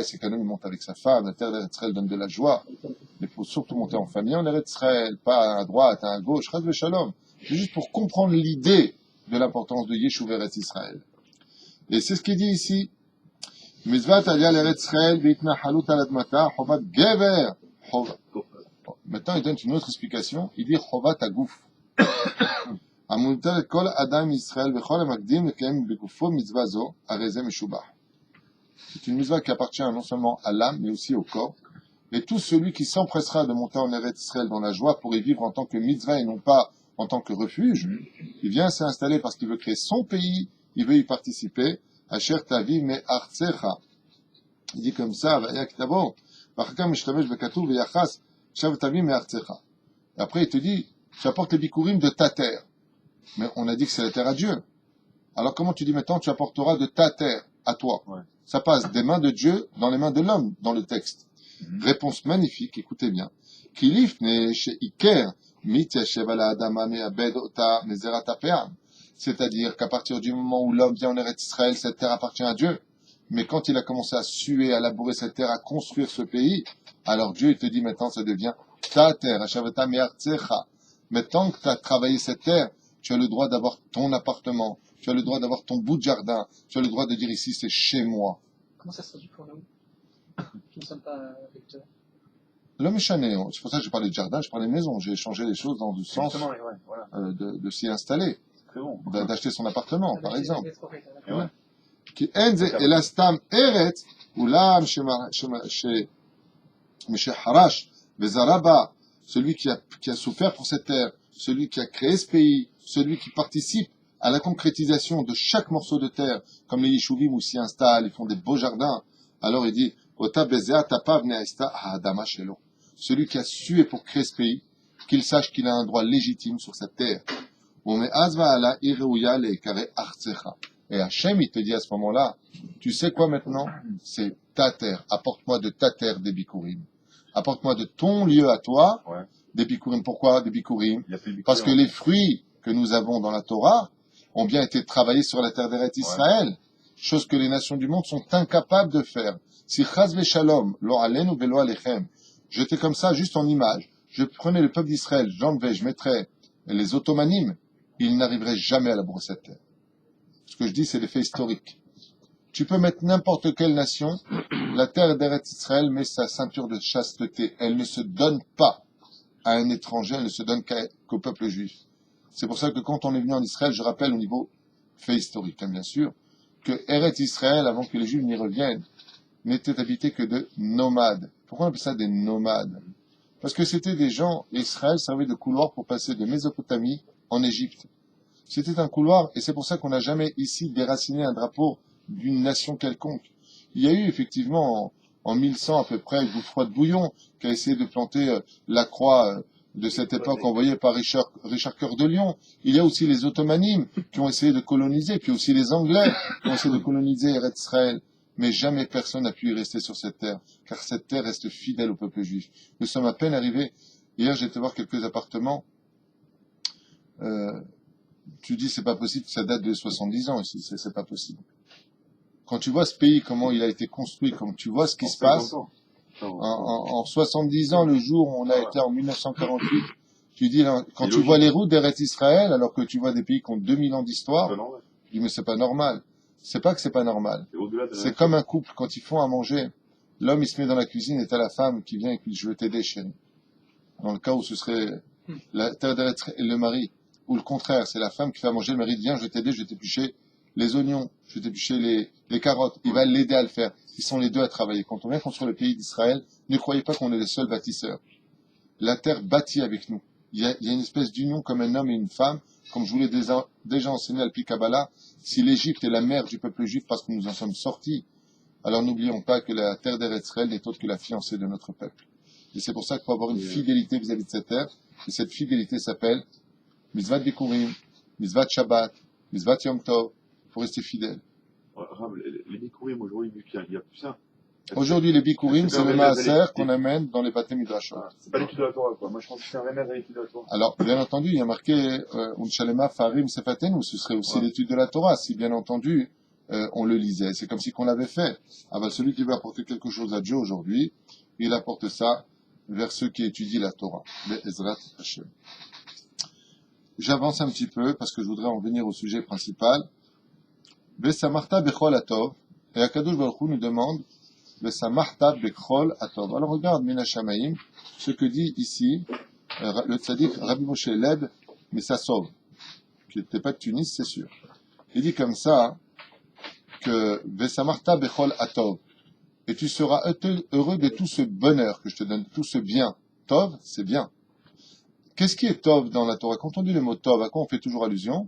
[SPEAKER 2] c'est qu'un homme monte avec sa femme, la terre d'Eretz Israël donne de la joie. Mais il faut surtout monter en famille en Eretz Israël, pas à droite, à gauche, Chas v'Shalom. C'est juste pour comprendre l'idée de l'importance de Yeshuv Eretz Israël. Et c'est ce qu'il dit ici. Mitzvah aliyah l'Eretz Israël, ve'itnahalut al admata, chovat gever. Maintenant, il donne une autre explication. Il dit chovat agouf. המוטל כל אדם מישראל וכל המקדים לקיים בגופו מצווה זו, הרי זה משובח. C'est une mitzvah qui appartient non seulement à l'âme, mais aussi au corps. Et tout celui qui s'empressera de monter en Eretz Israël dans la joie pour y vivre en tant que mitzvah et non pas en tant que refuge, il vient s'installer parce qu'il veut créer son pays, il veut y participer. Asher tavi me artsecha. Il dit comme ça, va'yaktavo, v'achakam mishtamesh bekatuv ve'yachas, shav tavi me artsecha. Et après, il te dit, tu apportes les bikurim de ta terre. Mais on a dit que c'est la terre à Dieu. Alors comment tu dis maintenant tu apporteras de ta terre à toi? Ça passe des mains de Dieu dans les mains de l'homme dans le texte. Réponse magnifique, écoutez bien. C'est-à-dire qu'à partir du moment où l'homme vient en Eretz Israël, cette terre appartient à Dieu. Mais quand il a commencé à suer, à labourer cette terre, à construire ce pays, alors Dieu il te dit maintenant ça devient ta terre. Maintenant que tu as travaillé cette terre, tu as le droit d'avoir ton appartement, tu as le droit d'avoir ton bout de jardin, tu as le droit de dire ici c'est chez moi.
[SPEAKER 3] Comment ça se traduit pour nous qui ne sommes pas vecteurs?
[SPEAKER 2] L'homme est chané, c'est pour ça que j'ai parlé de jardin, je parlais de maison, j'ai changé les choses dans le sens
[SPEAKER 5] Voilà.
[SPEAKER 2] de s'y installer,
[SPEAKER 5] Très bon.
[SPEAKER 2] d'acheter son appartement par exemple.
[SPEAKER 5] Ouais.
[SPEAKER 2] Qui enze elastam eret ulam harash vezaraba, celui qui a souffert pour cette terre, celui qui a créé ce pays, celui qui participe à la concrétisation de chaque morceau de terre, comme les Yeshuvim où s'y installent, ils font des beaux jardins. Alors il dit, celui qui a sué pour créer ce pays, qu'il sache qu'il a un droit légitime sur cette terre. Et Hachem, il te dit à ce moment-là, tu sais quoi maintenant? C'est ta terre. Apporte-moi de ta terre des bikurim. Apporte-moi de ton lieu à toi, des bikurim. Pourquoi des bikurim? Parce que les fruits que nous avons dans la Torah ont bien été travaillés sur la terre d'Eretz Israël, chose que les nations du monde sont incapables de faire. Si chas v'shalom, lo alenu velo alechem, j'étais comme ça juste en image, je prenais le peuple d'Israël, j'enlevais, je mettrais les ottomanim, ils n'arriveraient jamais à labourer cette terre. Ce que je dis, c'est l'effet historique. Tu peux mettre n'importe quelle nation, la terre d'Eretz Israël met sa ceinture de chasteté. Elle ne se donne pas à un étranger, elle ne se donne qu'au peuple juif. C'est pour ça que quand on est venu en Israël, je rappelle au niveau fait historique, hein, bien sûr, que Eretz Israël, avant que les Juifs n'y reviennent, n'était habité que de nomades. Pourquoi on appelle ça des nomades? Parce que c'était des gens, Israël servait de couloir pour passer de Mésopotamie en Égypte. C'était un couloir, et c'est pour ça qu'on n'a jamais ici déraciné un drapeau d'une nation quelconque. Il y a eu effectivement en 1100 à peu près Godefroy de Bouillon qui a essayé de planter la croix de cette époque envoyée par Richard Cœur de Lion. Il y a aussi les Ottomanimes qui ont essayé de coloniser, puis aussi les Anglais qui ont essayé de coloniser Eretz Israël. Mais jamais personne n'a pu y rester sur cette terre, car cette terre reste fidèle au peuple juif. Nous sommes à peine arrivés. Hier, j'ai été voir quelques appartements. Tu dis c'est pas possible, ça date de 70 ans ici, c'est pas possible. Quand tu vois ce pays, comment il a été construit, quand tu vois ce qui se passe, en 70 ans, le jour où on a été en 1948, tu dis, là, quand tu vois les routes d'Eretz Israël, alors que tu vois des pays qui ont 2000 ans d'histoire, tu dis mais c'est pas normal. C'est pas que c'est pas normal. C'est comme un couple, quand ils font à manger, l'homme il se met dans la cuisine et t'as la femme qui vient et qui dit je veux t'aider chérie. Dans le cas où ce serait la terre d'Eretz et le mari, ou le contraire, c'est la femme qui fait à manger, le mari dit viens je vais t'aider, je vais t'éplucher les oignons, je vais t'éplucher les carottes, il va l'aider à le faire. Ils sont les deux à travailler. Quand on vient construire le pays d'Israël, ne croyez pas qu'on est les seuls bâtisseurs. La terre bâtit avec nous. Il y a une espèce d'union comme un homme et une femme, comme je vous l'ai déjà enseigné à l'Alpi Kabbalah. Si l'Égypte est la mère du peuple juif parce que nous en sommes sortis, alors n'oublions pas que la terre d'Eretz Israël n'est autre que la fiancée de notre peuple. Et c'est pour ça qu'il faut avoir une fidélité vis-à-vis de cette terre. Et cette fidélité s'appelle Mitzvat Bikurim, Mitzvat Shabbat, Mitzvat Yom Tov. Il faut rester fidèle.
[SPEAKER 1] Les Bikurim, aujourd'hui, vu qu'il y a plus ça.
[SPEAKER 2] Aujourd'hui, les Bikurim, c'est le Maaser qu'on amène dans les Bate Midrashot.
[SPEAKER 1] C'est pas l'étude de la Torah, quoi. Moi, je pense que c'est un remède à l'étude de la Torah.
[SPEAKER 2] Alors, bien entendu, il y a marqué Unshalema Farim Sefaten, ou ce serait aussi l'étude de la Torah, si bien entendu, on le lisait. C'est comme si qu'on l'avait fait. Ah ben, celui qui veut apporter quelque chose à Dieu aujourd'hui, il apporte ça vers ceux qui étudient la Torah. Be'ezrat Hashem. J'avance un petit peu, parce que je voudrais en venir au sujet principal. Besamarta Bechol Atov, et Akadosh Baruch Hu nous demande Besamarta Bechol Atov. Alors regarde, Mina Shamaim, ce que dit ici le tzaddik Rabbi Moshe Leb Messassov, qui n'était pas de Tunis, c'est sûr. Il dit comme ça que Besamarta Bechol Atov, et tu seras heureux de tout ce bonheur que je te donne, tout ce bien. Tov, c'est bien. Qu'est-ce qui est Tov dans la Torah? Quand on dit le mot Tov, à quoi on fait toujours allusion?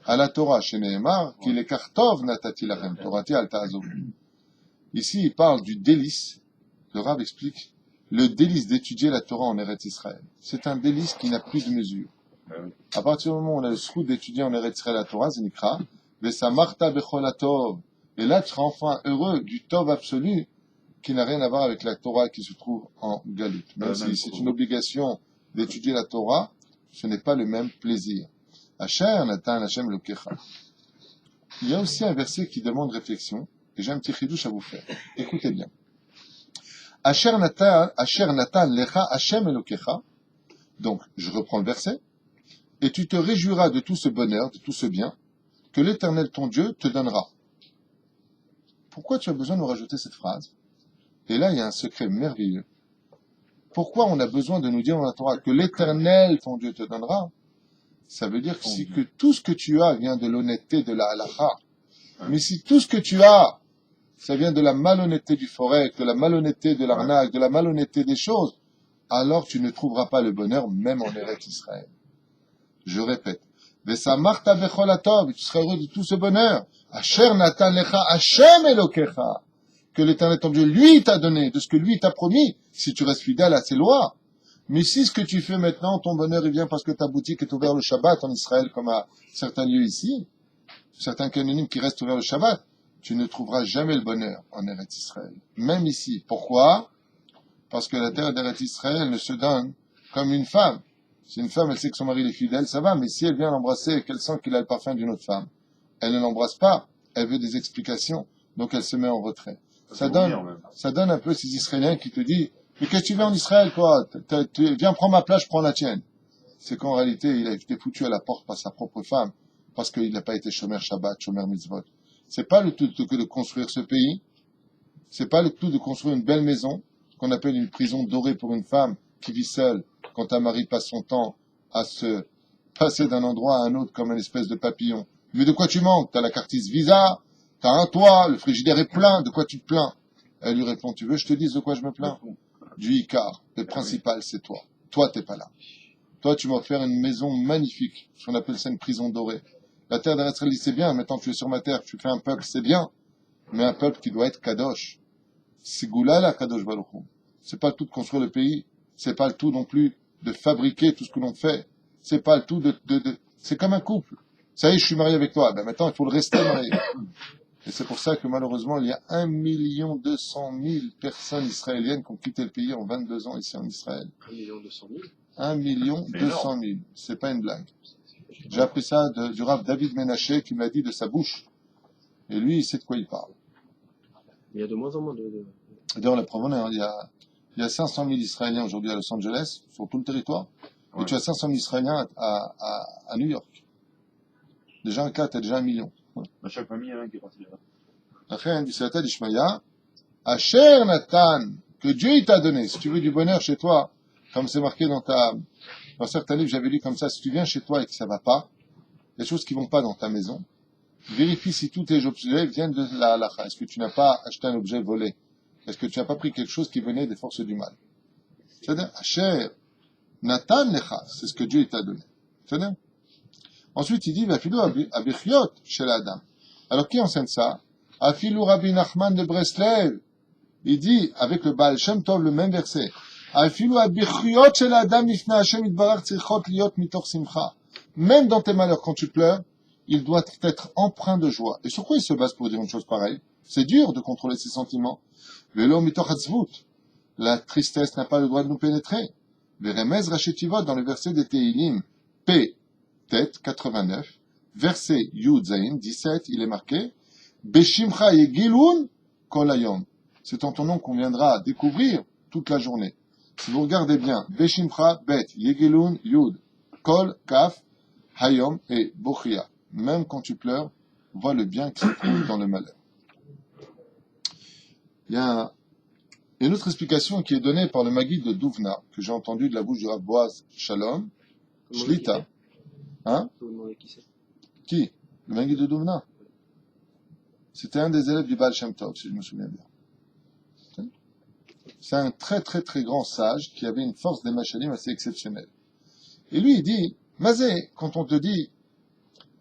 [SPEAKER 2] À la Torah, chez Nehemar, qu'il est Kartov natati lachem, Torati al ta'azov. Ici, il parle du délice. Le Rav explique le délice d'étudier la Torah en Eretz Israël. C'est un délice qui n'a plus de mesure. À partir du moment où on a le srout d'étudier en Eretz Israël la Torah, Zenikra, Vesamarta bechol atov. Et là, tu seras enfin heureux du Tov absolu qui n'a rien à voir avec la Torah qui se trouve en Galout. Même si c'est une obligation d'étudier la Torah, ce n'est pas le même plaisir. Asher Natan Hashem Lokecha. Il y a aussi un verset qui demande réflexion, et j'ai un petit chidouche à vous faire. Écoutez bien. Asher Natan Lecha Hashem Lokecha. Donc, je reprends le verset. Et tu te réjouiras de tout ce bonheur, de tout ce bien, que l'Éternel ton Dieu te donnera. Pourquoi tu as besoin de nous rajouter cette phrase? Et là, il y a un secret merveilleux. Pourquoi on a besoin de nous dire dans la Torah que l'Éternel ton Dieu te donnera? Ça veut dire que si que tout ce que tu as vient de l'honnêteté de la halacha, mais si tout ce que tu as, ça vient de la malhonnêteté du forêt, de la malhonnêteté de l'arnaque, de la malhonnêteté des choses, alors tu ne trouveras pas le bonheur même en Eretz Israël. Je répète. Vesamarta bechol atov, tu seras heureux de tout ce bonheur. Asher natan lecha Hashem Elokecha, que l'Éternel ton Dieu lui t'a donné, de ce que lui t'a promis, si tu restes fidèle à ses lois. Mais si ce que tu fais maintenant, ton bonheur, il vient parce que ta boutique est ouverte le Shabbat en Israël, comme à certains lieux ici, certains canonimes qui restent ouverts le Shabbat, tu ne trouveras jamais le bonheur en Eretz Israël. Même ici. Pourquoi? Parce que la terre d'Eretz Israël ne se donne comme une femme. Si une femme, elle sait que son mari est fidèle, ça va, mais si elle vient l'embrasser et qu'elle sent qu'il a le parfum d'une autre femme, elle ne l'embrasse pas, elle veut des explications, donc elle se met en retrait. Ça donne un peu ces Israéliens qui te disent, mais qu'est-ce que tu veux en Israël, toi? Viens prendre ma place, je prends la tienne. c'est qu'en réalité, il a été foutu à la porte par sa propre femme, parce qu'il n'a pas été shomer Shabbat, shomer mitzvot. C'est pas le tout que de construire ce pays, c'est pas le tout de construire une belle maison, qu'on appelle une prison dorée pour une femme qui vit seule, quand un mari passe son temps à se passer d'un endroit à un autre comme une espèce de papillon. Mais de quoi tu manques? T'as la cartise Visa, t'as un toit, le frigidaire est plein, de quoi tu te plains? Elle lui répond, tu veux que je te dise de quoi je me plains? Du Icar. Le principal, c'est toi. Toi, t'es pas là. Toi, tu m'as offert une maison magnifique, ce qu'on appelle ça une prison dorée. La terre d'Eretz Israël, c'est bien, maintenant tu es sur ma terre, tu fais un peuple, c'est bien, mais un peuple qui doit être kadosh. C'est Goula la kadosh Baruch Hu. C'est pas le tout de construire le pays, c'est pas le tout non plus de fabriquer tout ce que l'on fait, c'est pas le tout c'est comme un couple. Ça y est, je suis marié avec toi, ben maintenant il faut le rester marié. Et c'est pour ça que malheureusement, il y a 1 200 000 personnes israéliennes qui ont quitté le pays en 22 ans ici en Israël.
[SPEAKER 4] 1 200 000
[SPEAKER 2] 1 200 000. C'est pas une blague. J'ai appris ça du Rav David Menaché qui me l'a dit de sa bouche. Et lui, il sait de quoi il parle.
[SPEAKER 4] Il y a de moins en moins
[SPEAKER 2] D'ailleurs, la preuve, il y a 500 000 Israéliens aujourd'hui à Los Angeles, sur tout le territoire. Et
[SPEAKER 1] Ouais.
[SPEAKER 2] tu as 500 000 Israéliens à New York. Déjà un cas, tu as déjà 1 million.
[SPEAKER 1] Dans chaque famille, il y en a un qui est parti là.
[SPEAKER 2] Après, du Sata d'Ishmaïa, Asher Nathan, que Dieu il t'a donné. Si tu veux du bonheur chez toi, comme c'est marqué dans certains livres, j'avais lu comme ça, si tu viens chez toi et que ça va pas, il y a des choses qui vont pas dans ta maison, vérifie si tous tes objets viennent de la halakha. Est-ce que tu n'as pas acheté un objet volé? Est-ce que tu n'as pas pris quelque chose qui venait des forces du mal? C'est-à-dire, Asher Nathan Lecha, c'est ce que Dieu il t'a donné. C'est-à-dire? Ensuite, il dit, Vafilou abichiot chez l'Adam. Alors, qui enseigne ça? Afilou Rabbi Nachman de Breslev. Il dit, avec le Baal Shem Tov, le même verset. Afilou abichiot chez l'Adam ifna Hashem itbarach tzrichot liot mitor simcha. Même dans tes malheurs, quand tu pleures, il doit être empreint de joie. Et sur quoi il se base pour dire une chose pareille? C'est dur de contrôler ses sentiments. Velo mitor hatzvut. La tristesse n'a pas le droit de nous pénétrer. Veremez rachetivot dans le verset des Teilim. P. Tête 89, verset Yud Zayin 17, il est marqué Beshimcha yegilun kol hayom. C'est en ton nom qu'on viendra découvrir toute la journée. Si vous regardez bien, Beshimcha bet yegilun Yud kol kaf hayom et bochia. Même quand tu pleures, vois le bien qui se trouve dans le malheur. Il y a une autre explication qui est donnée par le Maguid de Douvna, que j'ai entendu de la bouche du Rav Boaz Shalom, Shlita. Hein?
[SPEAKER 4] Je peux vous demander qui c'est.
[SPEAKER 2] Qui? Le Maguid de Douvna. C'était un des élèves du Baal Shem Tov, si je me souviens bien. C'est un très très très grand sage qui avait une force des machalim assez exceptionnelle. Et lui, il dit, Mazé, quand on te dit,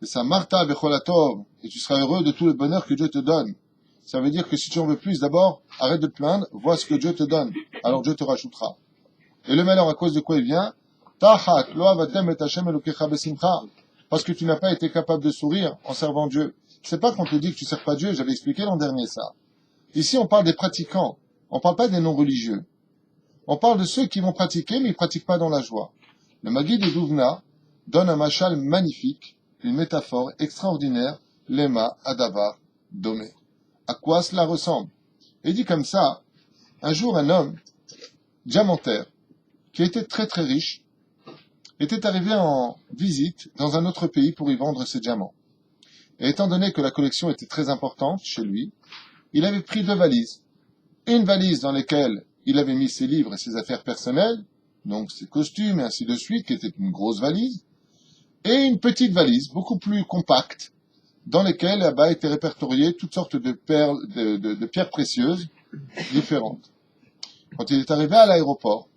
[SPEAKER 2] ça Martha Becholatov, et tu seras heureux de tout le bonheur que Dieu te donne, ça veut dire que si tu en veux plus, d'abord, arrête de te plaindre, vois ce que Dieu te donne, alors Dieu te rajoutera. Et le malheur, à cause de quoi il vient? Parce que tu n'as pas été capable de sourire en servant Dieu. C'est pas qu'on te dit que tu sers pas Dieu, j'avais expliqué l'an dernier ça. Ici, on parle des pratiquants. On parle pas des non-religieux. On parle de ceux qui vont pratiquer, mais ils pratiquent pas dans la joie. Le Maguid de Douvna donne un machal magnifique, une métaphore extraordinaire, Lema Adavar Domé. À quoi cela ressemble? Il dit comme ça, un jour un homme, diamantaire, qui était très très riche, était arrivé en visite dans un autre pays pour y vendre ses diamants. Et étant donné que la collection était très importante chez lui, il avait pris 2 valises. Une valise dans laquelle il avait mis ses livres et ses affaires personnelles, donc ses costumes et ainsi de suite, qui était une grosse valise, et une petite valise, beaucoup plus compacte, dans laquelle là-bas étaient répertoriées toutes sortes de perles, de pierres précieuses différentes. Quand il est arrivé à l'aéroport,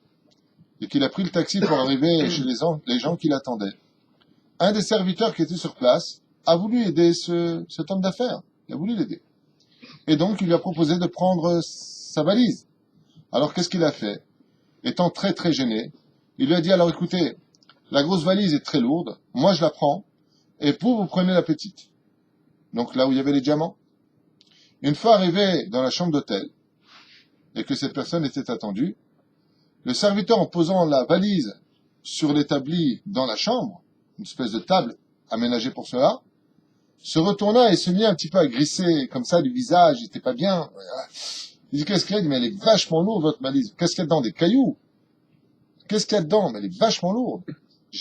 [SPEAKER 2] et qu'il a pris le taxi pour arriver chez les gens qui l'attendaient, un des serviteurs qui était sur place a voulu aider cet homme d'affaires. Il a voulu l'aider. Et donc, il lui a proposé de prendre sa valise. Alors, qu'est-ce qu'il a fait? Étant très très gêné, il lui a dit, alors écoutez, la grosse valise est très lourde, moi je la prends, et vous prenez la petite. Donc là où il y avait les diamants. Une fois arrivé dans la chambre d'hôtel, et que cette personne était attendue, le serviteur, en posant la valise sur l'établi dans la chambre, une espèce de table aménagée pour cela, se retourna et se mit un petit peu à grisser comme ça du visage, il était pas bien. Il dit, qu'est-ce qu'il y a? Il dit, mais elle est vachement lourde, votre valise. Qu'est-ce qu'il y a dedans? Des cailloux. Qu'est-ce qu'il y a dedans? Mais elle est vachement lourde.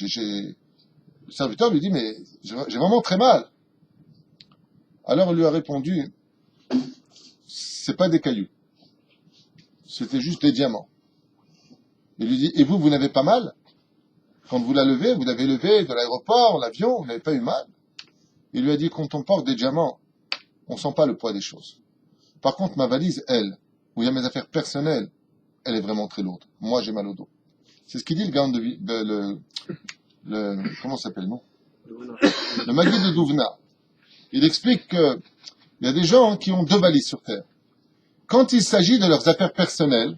[SPEAKER 2] Le serviteur lui dit, mais j'ai vraiment très mal. Alors il lui a répondu, c'est pas des cailloux. C'était juste des diamants. Il lui dit, et vous n'avez pas mal? Quand vous l'avez levé de l'aéroport, l'avion, vous n'avez pas eu mal? Il lui a dit, quand on porte des diamants, on sent pas le poids des choses. Par contre, ma valise, elle, où il y a mes affaires personnelles, elle est vraiment très lourde. Moi, j'ai mal au dos. C'est ce qu'il dit le gars comment ça s'appelle, non? Le Maguid de Douvna. Il explique que il y a des gens qui ont 2 valises sur Terre. Quand il s'agit de leurs affaires personnelles,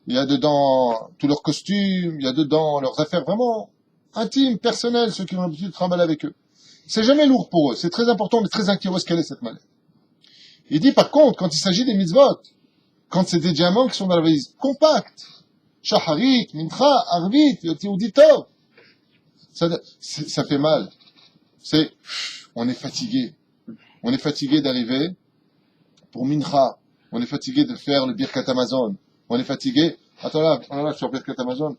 [SPEAKER 2] il y a dedans tous leurs costumes, il y a dedans leurs affaires vraiment intimes, personnelles, ceux qui ont l'habitude de trimballer avec eux. C'est jamais lourd pour eux. C'est très important, mais très inquiet. Où est-ce qu'elle est, cette mallette? Il dit, par contre, quand il s'agit des mitzvot, quand c'est des diamants qui sont dans la valise compacte, shaharit, mincha, arvit, yotiuditov, ça fait mal. On est fatigué. On est fatigué d'arriver pour mincha. On est fatigué de faire le birkat Amazon. On est fatigué. Attends là, sur birkat Amazon.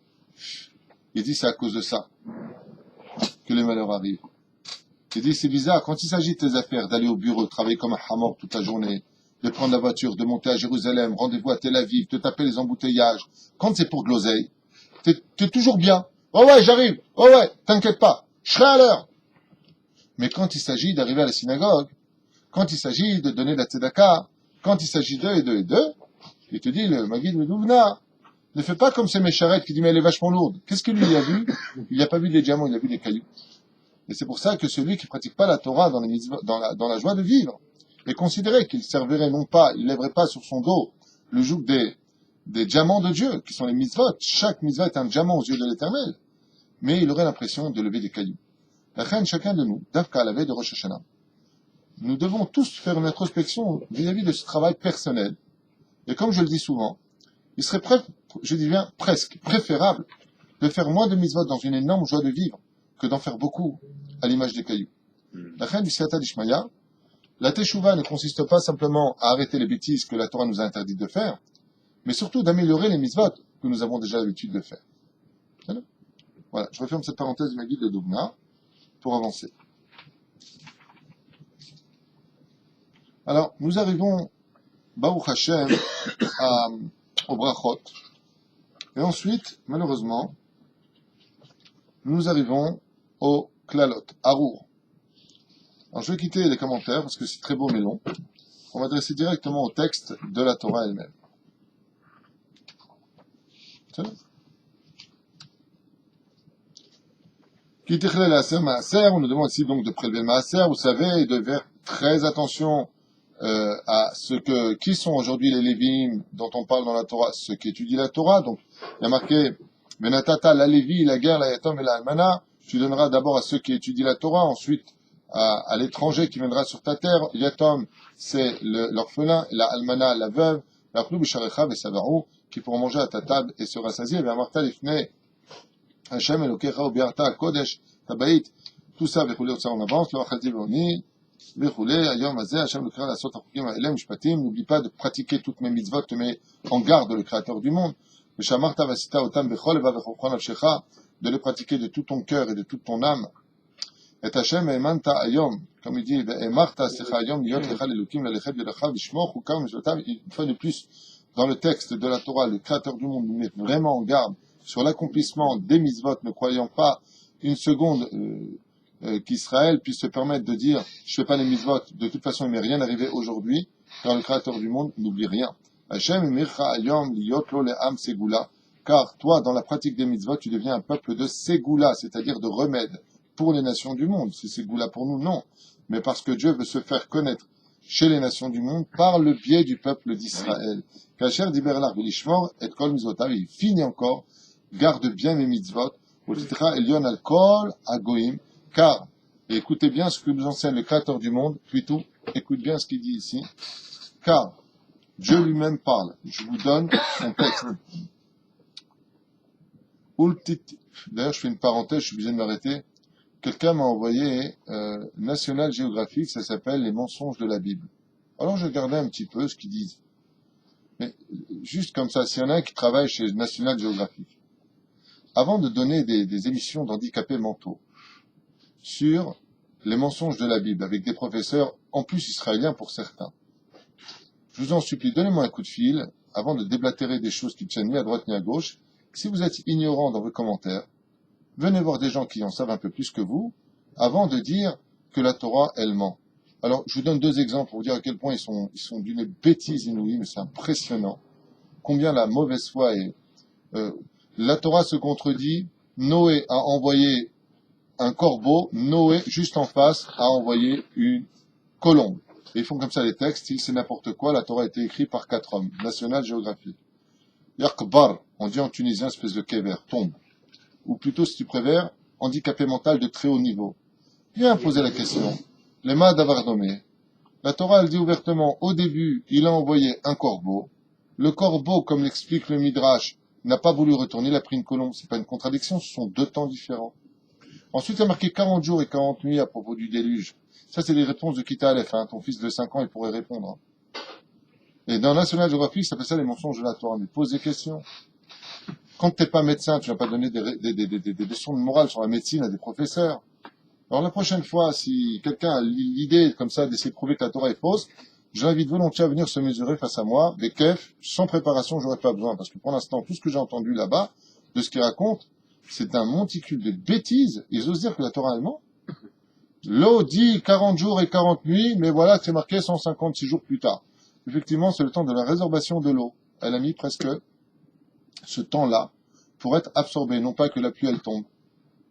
[SPEAKER 2] Il dit, c'est à cause de ça que les malheurs arrivent. Il dit, c'est bizarre, quand il s'agit de tes affaires, d'aller au bureau, travailler comme un hamor toute la journée, de prendre la voiture, de monter à Jérusalem, rendez-vous à Tel Aviv, de taper les embouteillages, quand c'est pour de l'oseille, t'es toujours bien. Oh ouais, j'arrive. Oh ouais, t'inquiète pas. Je serai à l'heure. Mais quand il s'agit d'arriver à la synagogue, quand il s'agit de donner la tzedaka, quand il s'agit il te dit, le Maguid Medouvna, ne fais pas comme ces mécharettes qui dit, mais elle est vachement lourde. Qu'est-ce que lui il a vu? Il n'a pas vu les diamants, il a vu les cailloux. Et c'est pour ça que celui qui pratique pas la Torah dans la joie de vivre est considéré qu'il servirait non pas, il lèverait pas sur son dos le joug des diamants de Dieu, qui sont les mitzvot. Chaque mitzvot est un diamant aux yeux de l'Éternel. Mais il aurait l'impression de lever des cailloux. La reine, chacun de nous, d'Afka à la veille de Rosh Hashanah, nous devons tous faire une introspection vis-à-vis de ce travail personnel. Et comme je le dis souvent, il serait presque préférable de faire moins de mitzvot dans une énorme joie de vivre que d'en faire beaucoup à l'image des cailloux. La reine du Siyata d'Ishmaïa, la Teshuvah ne consiste pas simplement à arrêter les bêtises que la Torah nous a interdit de faire, mais surtout d'améliorer les mitzvot que nous avons déjà l'habitude de faire. Voilà, je referme cette parenthèse du Maguid de Douvna pour avancer. Alors, nous arrivons, Baruch Hashem, au Brachot. Et ensuite, malheureusement, nous arrivons au Klalot, Arour. Alors, je vais quitter les commentaires parce que c'est très beau mais long. On va adresser directement au texte de la Torah elle-même. On nous demande ici donc de prélever le maaser, vous savez, et de faire très attention à qui sont aujourd'hui les Lévim dont on parle dans la Torah, ceux qui étudient la Torah. Donc, il y a marqué, Benatata, la Lévi, la guerre, la Yatom et la Almana. Tu donneras d'abord à ceux qui étudient la Torah, ensuite à l'étranger qui viendra sur ta terre. Yatom, c'est l'orphelin, et la Almana, la veuve, la Ploub, Sharecha, et Savarou, qui pourront manger à ta table et se rassasier. Et Martha, l'Ifne, Hashem, Elokecha, Obiarta, Kodesh, Tabaït, tout ça, Vechoulé, on avance, le Wachadi, Voni, Vechoulé, Ayom, Azé, Hashem, le Créateur, la Sot, Achukim, Elem, Shpatim, n'oublie pas de pratiquer toutes mes mitzvot, te mets en garde le Créateur du monde. Veshamarta, Vasita, Otam, Vechol, Eva, Vechochon, Avshecha, de les pratiquer de tout ton cœur et de toute ton âme. Et Hashem, Emanta, Ayom, comme il dit, Emarta, Secha, Ayom, Yot, Lecha, Lelukim, Lelechet, Velecha, Vishmoch, Ukam, Mishlotam, une fois de plus, dans le texte de la Torah, le Créateur du monde nous met vraiment en garde sur l'accomplissement des mitzvot, ne croyant pas une seconde qu'Israël puisse se permettre de dire je fais pas les mitzvot, de toute façon il m'est rien arrivé aujourd'hui, car le Créateur du monde n'oublie rien. Hashem emircha ayom liyot lo le'am segula, car toi dans la pratique des mitzvot tu deviens un peuple de segula, c'est-à-dire de remède pour les nations du monde. C'est segula pour nous, non, mais parce que Dieu veut se faire connaître chez les nations du monde par le biais du peuple d'Israël. Kacher diberlar velishmor et kol mitzvotav, il finit encore, garde bien mes mitzvot, utitra elion al kol agoim, car, et écoutez bien ce que nous enseigne le Créateur du monde, puis tout, écoute bien ce qu'il dit ici, car Dieu lui-même parle. Je vous donne son texte. D'ailleurs, je fais une parenthèse, je suis obligé de m'arrêter. Quelqu'un m'a envoyé National Geographic, ça s'appelle Les mensonges de la Bible. Alors je regardais un petit peu ce qu'ils disent. Mais juste comme ça, s'il y en a un qui travaille chez National Geographic, avant de donner des émissions d'handicapés mentaux sur les mensonges de la Bible avec des professeurs, en plus israéliens pour certains, je vous en supplie, donnez-moi un coup de fil avant de déblatérer des choses qui tiennent ni à droite ni à gauche. Si vous êtes ignorant dans vos commentaires, venez voir des gens qui en savent un peu plus que vous avant de dire que la Torah, elle ment. Alors, je vous donne 2 exemples pour vous dire à quel point ils sont d'une bêtise inouïe, mais c'est impressionnant. Combien la mauvaise foi est. La Torah se contredit. Noé a envoyé un corbeau. Noé, juste en face, a envoyé une colombe. Et ils font comme ça les textes. Si c'est n'importe quoi, la Torah a été écrite par 4 hommes. National Geographic. Yarkbar, on dit en tunisien, espèce de kéver, tombe. Ou plutôt, si tu préfères, handicapé mental de très haut niveau. Viens poser la question. Les mains d'avoir nommé. La Torah, elle dit ouvertement, au début, il a envoyé un corbeau. Le corbeau, comme l'explique le Midrash, n'a pas voulu retourner, il a pris une colombe. C'est pas une contradiction, ce sont 2 temps différents. Ensuite, il y a marqué 40 jours et 40 nuits à propos du déluge. Ça, c'est les réponses de Kita Aleph, hein. Ton fils de 5 ans, il pourrait répondre, hein. Et dans National Geographic, ça fait ça les mensonges de la Torah. Mais pose des questions. Quand t'es pas médecin, tu vas pas donner des leçons de morale sur la médecine à des professeurs. Alors la prochaine fois, si quelqu'un a l'idée comme ça d'essayer de prouver que la Torah est fausse, je l'invite volontiers à venir se mesurer face à moi, des kefs, sans préparation, j'aurais pas besoin, parce que pour l'instant, tout ce que j'ai entendu là-bas, de ce qu'il raconte, c'est un monticule de bêtises. Ils osent dire que la Torah est ment. L'eau dit 40 jours et 40 nuits, mais voilà, c'est marqué 156 jours plus tard. Effectivement, c'est le temps de la résorbation de l'eau. Elle a mis presque ce temps-là pour être absorbée, non pas que la pluie elle tombe.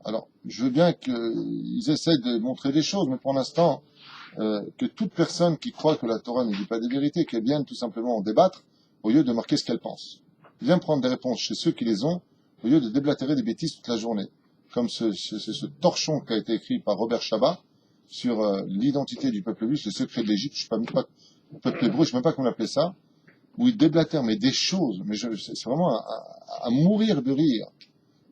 [SPEAKER 2] Alors, je veux bien qu'ils essaient de montrer des choses, mais pour l'instant, que toute personne qui croit que la Torah ne dit pas des vérités, qu'elle vienne tout simplement en débattre, au lieu de marquer ce qu'elle pense. Viens prendre des réponses chez ceux qui les ont, au lieu de déblatérer des bêtises toute la journée. Comme ce torchon qui a été écrit par Robert Chabat sur l'identité du peuple juif, le secret de l'Égypte, je sais même pas, le peuple hébreu, je sais même pas comment on appelait ça, où il déblatère, mais des choses, mais c'est vraiment à mourir de rire.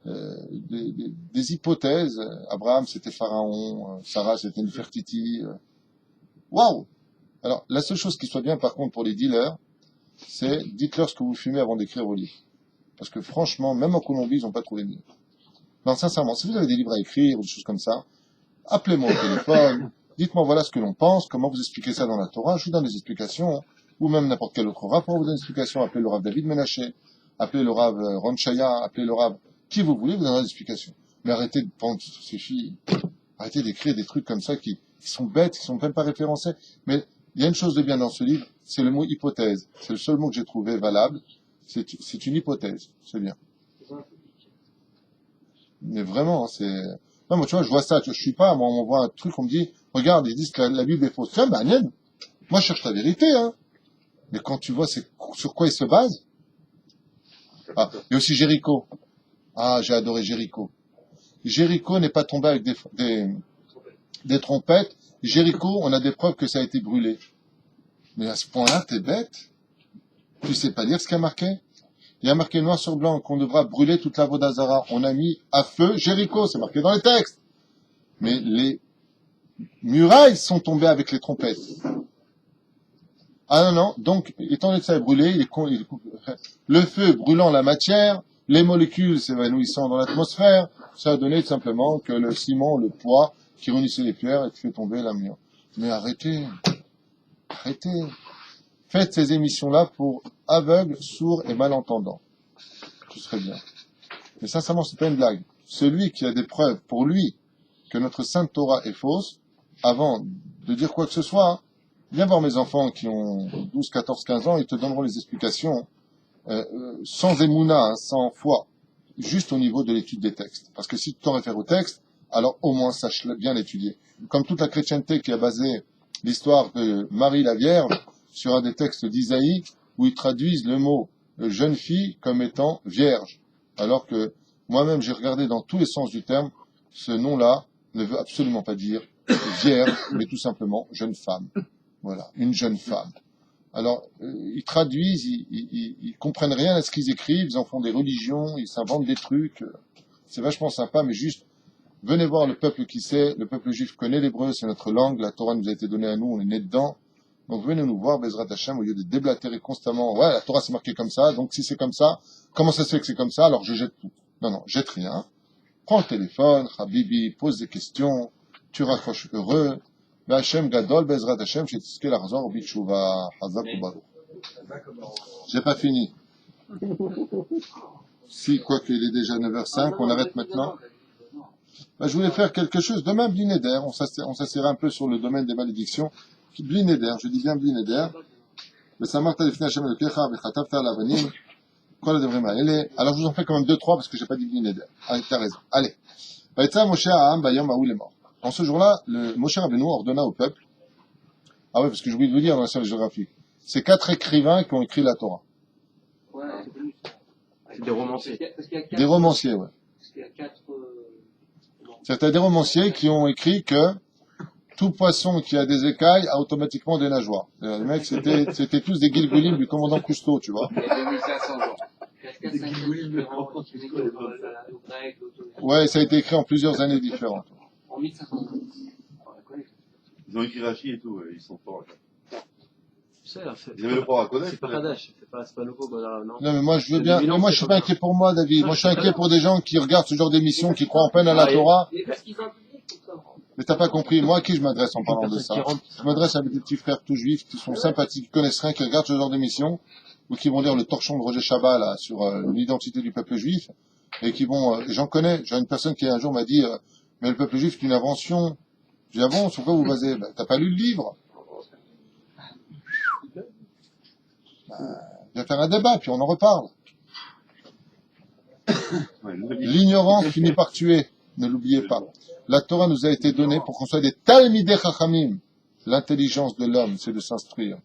[SPEAKER 2] Des hypothèses. Abraham, c'était Pharaon, Sarah, c'était Nefertiti. Waouh! Alors, la seule chose qui soit bien, par contre, pour les dealers, c'est dites-leur ce que vous fumez avant d'écrire vos livres. Parce que franchement, même en Colombie, ils n'ont pas trouvé mieux. Non, sincèrement, si vous avez des livres à écrire ou des choses comme ça, appelez-moi au téléphone, dites-moi voilà ce que l'on pense, comment vous expliquez ça dans la Torah, je vous donne des explications, ou même n'importe quel autre rapport vous donne des explications, appelez le Rav David Menaché, appelez le Rav Ron Chaya, appelez le Rav qui vous voulez, vous donnera des explications. Mais arrêtez de prendre ces filles, arrêtez d'écrire des trucs comme ça qui sont bêtes, qui sont même pas référencés. Mais il y a une chose de bien dans ce livre, c'est le mot hypothèse. C'est le seul mot que j'ai trouvé valable. C'est une hypothèse, c'est bien. Mais vraiment, c'est... Non, moi, tu vois, je vois ça, je suis pas, moi, on voit un truc, on me dit, regarde, ils disent que la Bible est fausse. Tiens, ben, Nienne, moi, je cherche la vérité, hein. Mais quand tu vois sur quoi ils se basent. Ah, il y a aussi Jéricho. Ah, j'ai adoré Jéricho. Jéricho n'est pas tombé avec des trompettes. Jéricho, on a des preuves que ça a été brûlé. Mais à ce point-là, t'es bête. Tu sais pas lire ce qu'il y a marqué. Il y a marqué noir sur blanc qu'on devra brûler toute la Vodazara. On a mis à feu Jéricho, c'est marqué dans les textes. Mais les murailles sont tombées avec les trompettes. Ah non, donc, étant donné que ça est brûlé, le feu brûlant la matière, les molécules s'évanouissant dans l'atmosphère, ça a donné tout simplement que le ciment, le poids, qui réunissait les pierres et qui fait tomber la mur. Mais arrêtez. Faites ces émissions-là pour aveugles, sourds et malentendants. Ce serait bien. Mais sincèrement, c'est pas une blague. Celui qui a des preuves pour lui que notre Sainte Torah est fausse, avant de dire quoi que ce soit, viens voir mes enfants qui ont 12, 14, 15 ans, ils te donneront les explications sans émouna, sans foi, juste au niveau de l'étude des textes. Parce que si tu t'en réfères au texte, alors au moins sache bien l'étudier. Comme toute la chrétienté qui a basé l'histoire de Marie la Vierge sur un des textes d'Isaïe, où ils traduisent le mot jeune fille comme étant vierge. Alors que moi-même j'ai regardé dans tous les sens du terme, ce nom-là ne veut absolument pas dire vierge, mais tout simplement jeune femme. Voilà, une jeune femme. Alors, ils traduisent, ils comprennent rien à ce qu'ils écrivent, ils en font des religions, ils s'inventent des trucs. C'est vachement sympa, mais juste, venez voir le peuple qui sait, le peuple juif connaît l'hébreu, c'est notre langue, la Torah nous a été donnée à nous, on est né dedans. Donc venez nous voir, Bezrat Hashem, au lieu de déblatérer constamment, ouais, la Torah c'est marqué comme ça, donc si c'est comme ça, comment ça se fait que c'est comme ça, alors je jette tout. Non, non, jette rien. Prends le téléphone, Habibi, pose des questions, tu raccroches heureux. Hachem Gadol, Bezrat Hachem, Shetizke Larzor, Bichouva, Hazak ou Baruch. J'ai pas fini. Si, quoi qu'il est déjà 9h05, on arrête maintenant. Ben, je voulais faire quelque chose. Demain, Blinéder, on s'assera un peu sur le domaine des malédictions. Blinéder, je dis bien Blinéder. Alors je vous en fais quand même 2-3 parce que j'ai pas dit Blinéder. Allez, t'as raison. Allez. En ce jour-là, le Moshe Rabbeinu ordonna au peuple. Ah ouais, parce que j'ai oublié de vous dire dans la salle géographique. C'est 4 écrivains qui ont écrit la Torah.
[SPEAKER 3] Ouais, c'est plus.
[SPEAKER 4] C'est des romanciers.
[SPEAKER 2] Des romanciers, ouais.
[SPEAKER 3] Parce qu'il y a 4.
[SPEAKER 2] C'est des romanciers qui ont écrit que tout poisson qui a des écailles a automatiquement des nageoires. Les mecs, c'était tous des Gilgulim du commandant Cousteau, tu vois.
[SPEAKER 6] Il y a 2500 ans.
[SPEAKER 2] Ouais, ça a été écrit en plusieurs années différentes.
[SPEAKER 3] En 1500 ans.
[SPEAKER 1] Ils ont écrit Rachi et tout, ils sont forts.
[SPEAKER 4] C'est
[SPEAKER 1] Ils avaient le pouvoir à connaître.
[SPEAKER 4] pas Kadash, c'est pas nouveau, non.
[SPEAKER 2] Non, mais moi, je veux bien, mais moi, je suis pas inquiet pour moi, David. Moi, je suis inquiet pour des gens qui regardent ce genre d'émission, qui croient en peine à la Torah. Mais t'as pas compris. Moi, à qui je m'adresse en parlant de ça? Je m'adresse à des petits frères tout juifs qui sont sympathiques, qui connaissent rien, qui regardent ce genre d'émission, ou qui vont lire le torchon de Roger Chabat, là, sur l'identité du peuple juif, et qui vont, j'en connais. J'ai une personne qui un jour m'a dit, mais le peuple juif, c'est une invention. J'ai dit, ah bon, sur quoi vous basez? Ben, t'as pas lu le livre? Je vais faire un débat, puis on en reparle. L'ignorance finit par tuer, ne l'oubliez pas. La Torah nous a été donnée pour qu'on soit des Talmidei Chachamim. L'intelligence de l'homme, c'est de s'instruire.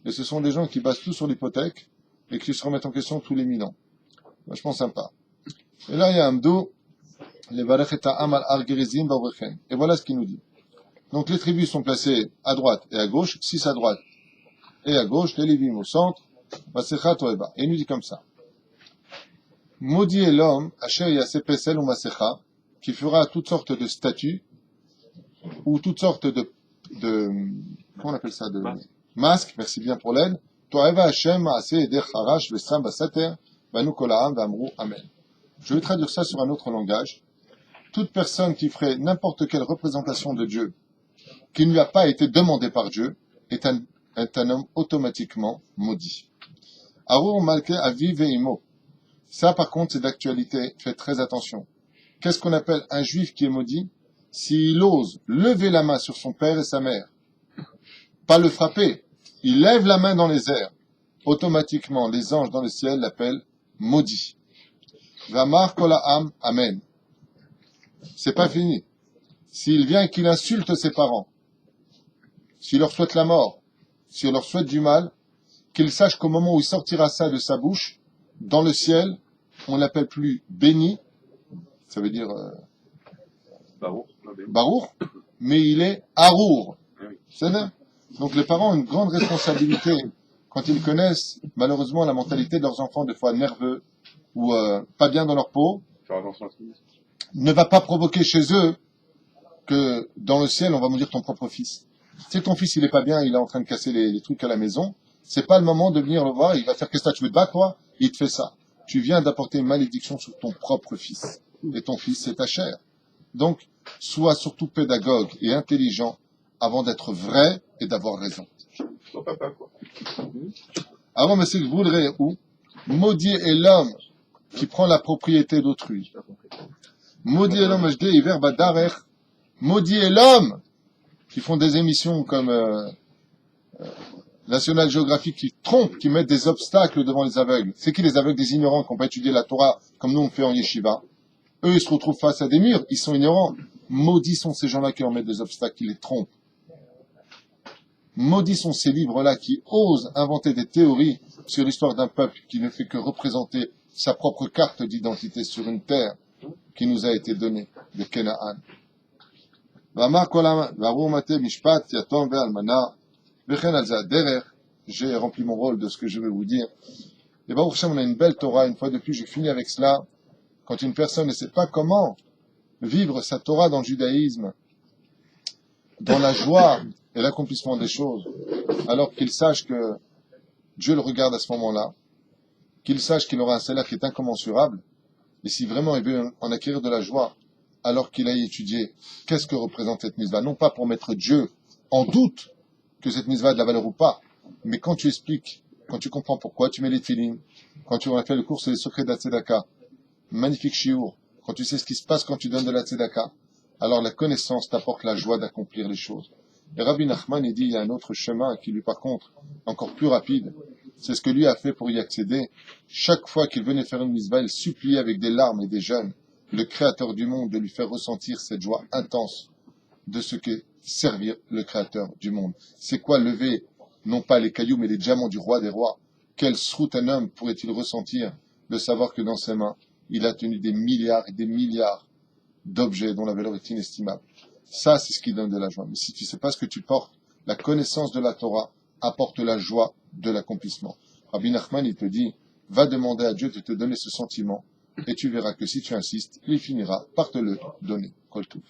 [SPEAKER 2] Et ce sont des gens qui basent tout sur l'hypothèque et qui se remettent en question tous les 1000 ans. Vachement sympa. Et là, il y a Amdou, les Barecheta Amal Argerizim Bavrechen. Et voilà ce qu'il nous dit. Donc les tribus sont placées à droite et à gauche, 6 à droite et à gauche, les Lévim au centre, Masecha Toeba. Et il nous dit comme ça. Maudit est l'homme, Asher Yaseh Pesel ou Masecha, qui fera toutes sortes de statues, ou toutes sortes de comment on appelle ça, de masques, merci bien pour l'aide. Toeva Hashem Maaseh Eder Harash Vesam Basater, Banu Kolaam Vamru Amen. Je vais traduire ça sur un autre langage. Toute personne qui ferait n'importe quelle représentation de Dieu, qui ne lui a pas été demandée par Dieu, est un homme automatiquement maudit. Arur Malke Avi Veimo. Ça, par contre, c'est d'actualité. Faites très attention. Qu'est-ce qu'on appelle un juif qui est maudit? S'il ose lever la main sur son père et sa mère, pas le frapper, il lève la main dans les airs, automatiquement, les anges dans le ciel l'appellent maudit. Vamar Kolaam, Amen. C'est pas fini. S'il vient et qu'il insulte ses parents, s'il leur souhaite la mort, s'il leur souhaite du mal, qu'il sache qu'au moment où il sortira ça de sa bouche, dans le ciel, on l'appelle plus béni, ça veut dire Baruch, mais il est Arour. C'est vrai. Donc les parents ont une grande responsabilité quand ils connaissent malheureusement la mentalité de leurs enfants, des fois nerveux ou pas bien dans leur peau. Ne va pas provoquer chez eux que dans le ciel on va maudire ton propre fils. Si ton fils il est pas bien, il est en train de casser les trucs à la maison, c'est pas le moment de venir le voir, il va faire qu'est-ce que tu veux te battre toi? Il te fait ça. Tu viens d'apporter une malédiction sur ton propre fils. Et ton fils c'est ta chair. Donc, sois surtout pédagogue et intelligent avant d'être vrai et d'avoir raison. Avant, mais c'est que vous voudrez où? Maudit est l'homme qui prend la propriété d'autrui. Maudit est l'homme, maudit est l'homme qui font des émissions comme National Geographic qui trompent, qui mettent des obstacles devant les aveugles. C'est qui les aveugles? Des ignorants qui n'ont pas étudié la Torah comme nous on fait en yeshiva. Eux, ils se retrouvent face à des murs, ils sont ignorants. Maudits sont ces gens-là qui leur mettent des obstacles, qui les trompent. Maudits sont ces livres-là qui osent inventer des théories sur l'histoire d'un peuple qui ne fait que représenter sa propre carte d'identité sur une terre qui nous a été donnée, de Canaan. J'ai rempli mon rôle de ce que je vais vous dire. Et Baruch Hashem, on a une belle Torah, une fois de plus, je finis avec cela. Quand une personne ne sait pas comment vivre sa Torah dans le judaïsme, dans la joie et l'accomplissement des choses, alors qu'il sache que Dieu le regarde à ce moment-là, qu'il sache qu'il aura un salaire qui est incommensurable, Et si vraiment il veut en acquérir de la joie, alors qu'il aille étudier qu'est-ce que représente cette mitzvah, non pas pour mettre Dieu en doute que cette mitzvah a de la valeur ou pas, mais quand tu expliques, quand tu comprends pourquoi tu mets les tefilines, quand tu as fait le cours sur les secrets de la tzedaka, magnifique shiur, quand tu sais ce qui se passe quand tu donnes de la tzedaka, alors la connaissance t'apporte la joie d'accomplir les choses. Et Rabbi Nachman, il dit, il y a un autre chemin qui lui, par contre, encore plus rapide. C'est ce que lui a fait pour y accéder. Chaque fois qu'il venait faire une mitzvah, il suppliait avec des larmes et des jeûnes le Créateur du monde de lui faire ressentir cette joie intense de ce qu'est servir le Créateur du monde. C'est quoi lever, non pas les cailloux, mais les diamants du roi des rois? Quel srout un homme pourrait-il ressentir de savoir que dans ses mains, il a tenu des milliards et des milliards d'objets dont la valeur est inestimable? Ça, c'est ce qui donne de la joie. Mais si tu ne sais pas ce que tu portes, la connaissance de la Torah apporte la joie de l'accomplissement. Rabbi Nachman, il te dit, va demander à Dieu de te donner ce sentiment, et tu verras que si tu insistes, il finira par te le donner. Kol Tov.